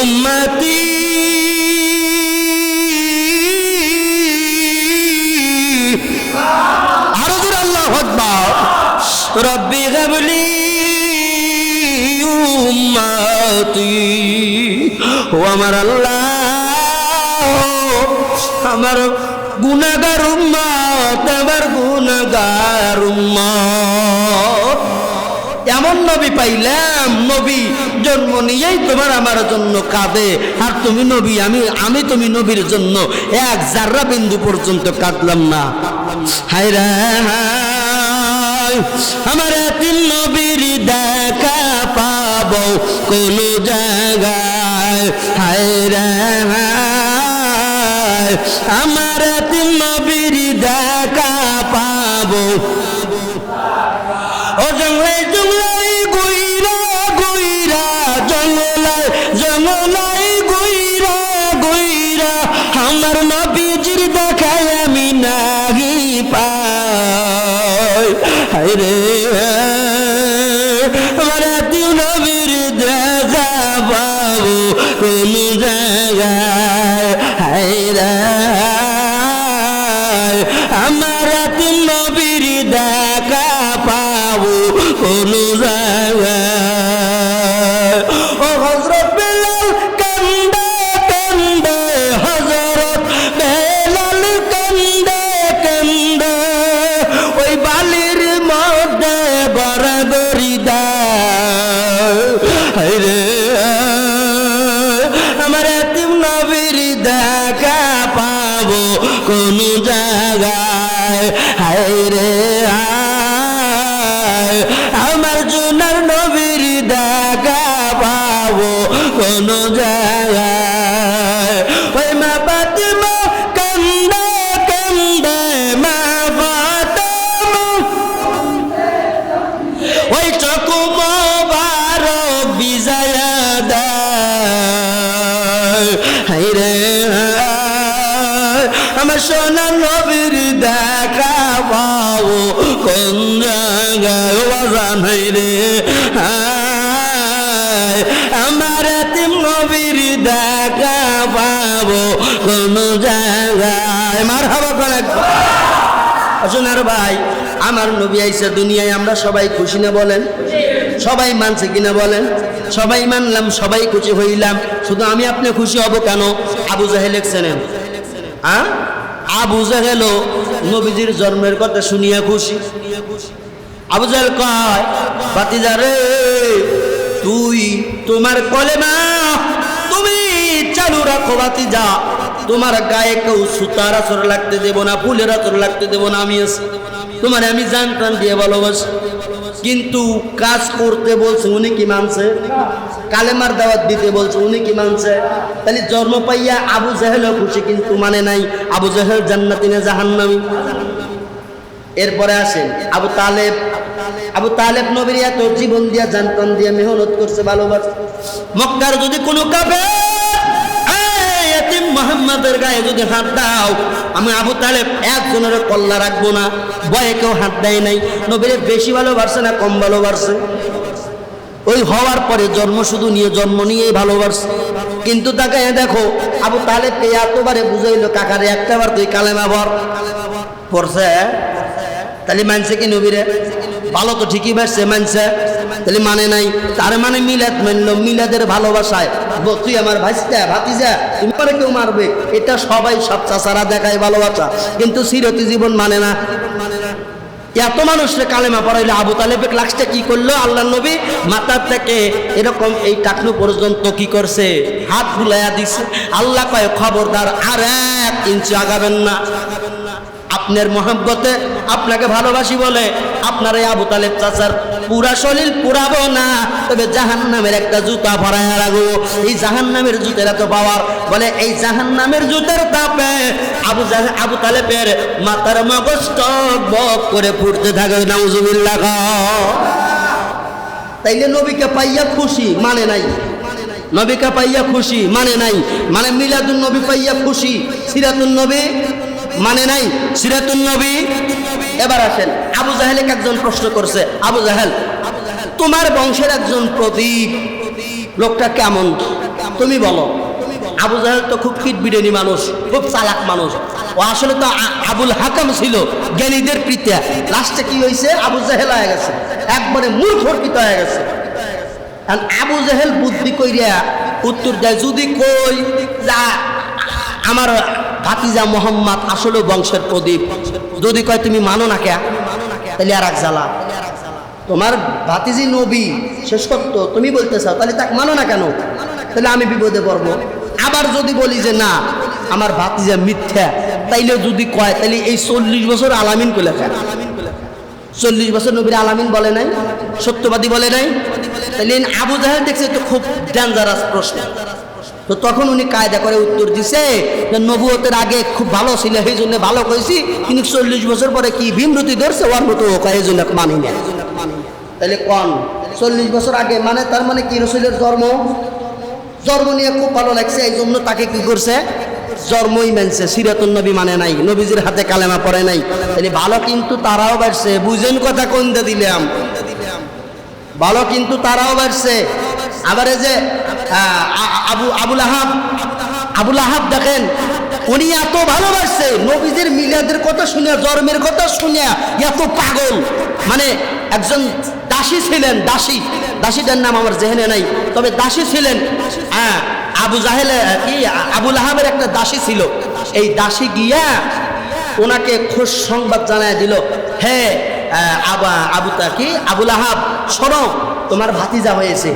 উম্মতি আরো জোরে আল্লাহু আকবার। রব্বি হাবলি উম্মতি, ও আমার আল্লাহ আমার গুনাহগার উম্মত, আমার গুনাহগার উম্মত। এমন নবী পাইলাম, নবী জন্ম নিয়েই তোমার আমার জন্য কাঁদে, আর তুমি নবী, আমি তুমি নবীর জন্য এক জাররা বিন্দু পর্যন্ত কাঁদলাম না। হায় রে হায়, আমার তিন নবীর দেখা পাবো কোন জায়গায়। হায় রে হায়, আমার তিন নবীর দেখা পাবো ও জঙ্গলে জঙ্গলাই গুইরা গুইরা, জঙ্গলাই জঙ্গলাই গুইরা গুইরা, আমার নবীজির দেখায় আমি নাহি পাই। হায় রে আমার তিন নবীর দেখা পাবো কোন জায়গায়। হায় রে আমার তিন নবীর দেখা পাবো কোন জায়গায়। ও হযরত বেলাল কান্দে কান্দে, হযরত বেলাল কান্দে কান্দে, ওই বালির মধ্যে বরাবরি দেয়। হায় রে আমার তিন নবীর দেখা পাবো কোন জায়গায়। হায় রে হায়, আমার জুনার নবীর দেখা পাবো কোন জায়গায়। ওই মা ফাতিমা কান্দে কান্দে, মা ফাতিমা ওই চোখ মোবারক বিজয়া দেয়। হায় রে আমার সোনার নবীর দেখা পাবো কোন জায়গায়। বাজান হায় রে হায়, আমার তিন নবীর দেখা পাবো কোন জায়গায়। মারহাবা করে সোনার ভাই, আমার নবী আইসা দুনিয়ায়, আমরা সবাই খুশি না বলেন? সবাই মানছে কিনা বলেন? সবাই মানলাম, সবাই খুশি হইলাম, শুধু আমি আপনি খুশি হব কেন? আবু জাহেল লেখছেন, আবু জাহেল নবীজির জন্মের কথা শুনিয়া খুশি। আবু জাহেল কয়, ভাতিজা রে, তুই তোমার কলেমা তুমি চালু রাখো ভাতিজা, তোমার গায়ে কেউ সুতার আচর লাগতে দেব না, ফুলের আচর লাগতে দেব না, আমি আছি তোমার আমি জান প্রাণ দিয়ে ভালোবাসি। কিন্তু কাজ করতে বলছে, উনি কি মানছে? কালেমার দাওয়াত দিতে বলছে, উনি কি মানছে? তাহলে জন্ম পাইয়া আবু জাহেলও খুশি, কিন্তু মানে নাই আবু জাহেল জান্নাতি না জাহান্নামী। এরপরে আসেন আবু তালেব। আবু তালেব নবীর এত জীবন দিয়া জান প্রাণ দিয়া মেহনত করছে, ভালোবাসে। মক্কার যদি কোনো কাফের মুহাম্মাদের গায়ে যদি হাত দাও, আমি আবু তালেব একজনের কল্লা রাখবো না। ভয়ে কেউ হাত দেয় নাই। নবীর বেশি ভালোবাসে না কম ভালোবাসে? ওই হওয়ার পরে জন্ম শুধু নিয়ে জন্ম নিয়েই ভালোবাসে। কিন্তু তাকে দেখো আবু তালেবকে এতবারে বুঝাইলো, কাকারে একটাবার তুই কালেমা পড়ছে, তাহলে মানছে কি নবীরে? ভালো তো ঠিকই বাসছে, মানছে, তাহলে মানে নাই। তার মানে মিলাদ মানলো, মিলাদের ভালোবাসায় তুই আমার ভাইস্তা ভাতিজা, তুমি পরে কেউ মারবে, এটা সবাই সব চাচারা দেখায় ভালোবাসা, কিন্তু সিরতি জীবন মানে না। এত মানুষরে কালেমা পড়াইলো। আবু তালেবের লাশটা কি করলো? আল্লাহ নবী মাথার থেকে এরকম এই টাকনু পর্যন্ত কি করছে? হাত বুলাইয়া দিছে। আল্লাহ কয় খবরদার, আর 1 ইঞ্চি আগাবেন না। আপনার মহব্বতে আপনাকে ভালোবাসি বলে আপনার এই আবু তালেব চাচার পুরা শরীর পুরাবো না, তবে জাহান্নামের একটা জুতা ভরাইয়া রাখবো। এই জাহান্নামের জুতের এত পাওয়ার, বলে এই জাহান্নামের জুতের তাপে আবু তালেবের মাথার মগজ টক বক করে ফুটতে থাকে। নাউজুবিল্লাহ। তাইলে নবীকে পাইয়া খুশি, মানে নাই। নবীকে পাইয়া খুশি, মানে নাই। মানে মিলাদুন নবী পাইয়া খুশি, সিরাতুন নবী মানে নাই। সিরাতুন নবী। এবার আসেন আবু জাহেলকে একজন প্রশ্ন করছে, আবু জাহেল তোমার বংশের একজন প্রদীপ, লোকটা কেমন তুমি বলো। আবু জাহেল তো খুব খিটবিড়েনি মানুষ, খুব চালাক মানুষ। ও আসলে তো আবুল হাকাম ছিল, জ্ঞানীদের পিতা। লাস্টে কি হয়েছে? আবু জাহেল হয়ে গেছে, একবারে মূর্খর্কিত হয়ে গেছে। আবু জাহেল বুদ্ধি কইরা উত্তর দেয়, যদি কই যা আমার ভাতিজা মোহাম্মদ আসলে বংশের প্রদীপ, যদি কয় তুমি মানো না কে, তাহলে আর এক জ্বালা। তোমার ভাতিজি নবী শেষ করতো, তুমি বলতে চাও, তাহলে তাকে মানো না কেন? তাহলে আমি বিপদে পড়বো। আবার যদি বলি যে না আমার ভাতিজা মিথ্যা, তাইলে যদি কয়, তাহলে এই 40 বছর আলামিন কইলা কেন? 40 বছর নবীর আলামিন বলে নাই, সত্যবাদী বলে নাই। তাহলে আবু জাহেল দেখছে তো খুব ডেঞ্জারাস প্রশ্ন। তো তখন উনি কায়দা করে উত্তর দিছে যে নবুয়তের আগে খুব ভালো ছিল, সেই জন্য ভালো কইছি, কিন্তু 40 বছর পরে কি ভীমরতি ধরছে, ওর মতো এই জন্য মানি না। তাহলে কোন 40 বছর আগে মানে তার মানে কি? রসুলের জন্ম নিয়ে খুব ভালো লাগছে, এই জন্য তাকে কি করছে? জন্মই মানছে। সিরাতুন নবী মানে নাই, নবীজির হাতে কালেমা পড়ে নাই। তাহলে ভালো কিন্তু তারাও বাড়ছে। বুঝেন কথা কোনটা দিলাম? ভালো কিন্তু তারাও বাড়ছে। আবার এই যে আবুল আহাব দেখেন, উনি এত ভালোবাসছে নবীদের মিলাদের কথা শুনে, জন্মের কথা শুনে এত পাগল। মানে একজন দাসী ছিলেন, দাসীটার নাম আমার জেহেনে নাই, তবে দাসী ছিলেন। আবুল আহাবের একটা দাসী ছিল। এই দাসী গিয়া ওনাকে খুশ সংবাদ জানায় দিল, হে আবুল আহাব, শোনো তোমার ভাতিজা হয়েছে।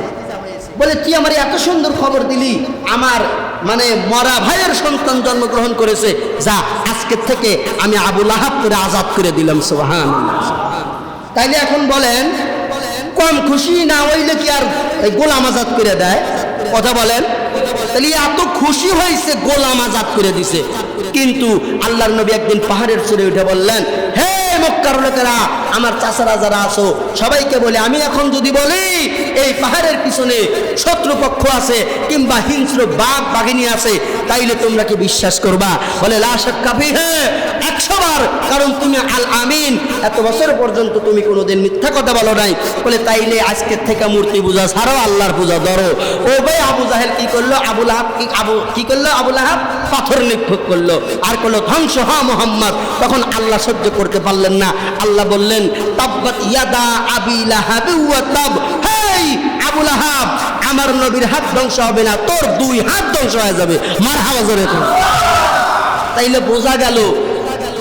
বলে তুই আমার এত সুন্দর খবর দিলি, আমার মানে মরা ভাইয়ের সন্তান জন্মগ্রহণ করেছে, যা আজকের থেকে আমি আবুল আহাব করে আজাদ করে দিলাম। সুবহানাল্লাহ। তাইলে এখন বলেন কম খুশি না হইলে কি আর গোলাম আজাদ করে দেয়? কথা বলেন। তাহলে এত খুশি হয়েছে, গোলাম আজাদ করে দিছে। কিন্তু আল্লাহর নবী একদিন পাহাড়ের চূড়ে উঠে বললেন, হে মক্কার লোকেরা, আমার চাচারা যারা আছো সবাইকে বলে, আমি এখন যদি বলি এই পাহাড়ের পিছনে শত্রুপক্ষ আছে কিংবা হিংস্র বাঘ বাঘিনী আছে, তাইলে তোমরা কি বিশ্বাস করবা? বলে লা শাক্কা ফিহি, 100 বার, কারণ তুমি আল আমিন, এত বছর পর্যন্ত তুমি কোনোদিন মিথ্যা কথা বলো নাই। বলে তাইলে আজকের থেকে মূর্তি পূজা ছাড়ো, আল্লাহর পূজা ধরো। ও ভাই আবু জাহেল কি করলো? আবুল আহাব কি করলো? আবুল আহাব পাথর নিক্ষেপ করলো আর করলো ধ্বংস হ মুহাম্মদ। তখন আল্লাহ সহ্য করতে পারলেন না। আল্লাহ বললেন, তাব্বাত ইয়াদা আবি লাহাব ওয়া তাব, হেই আবুল আহাব, আমার নবীর হাত ধ্বংস হবে না, তোর 2 হাত ধ্বংস হয়ে যাবে। মারহাবা জোরে। তাইলে বোঝা গেল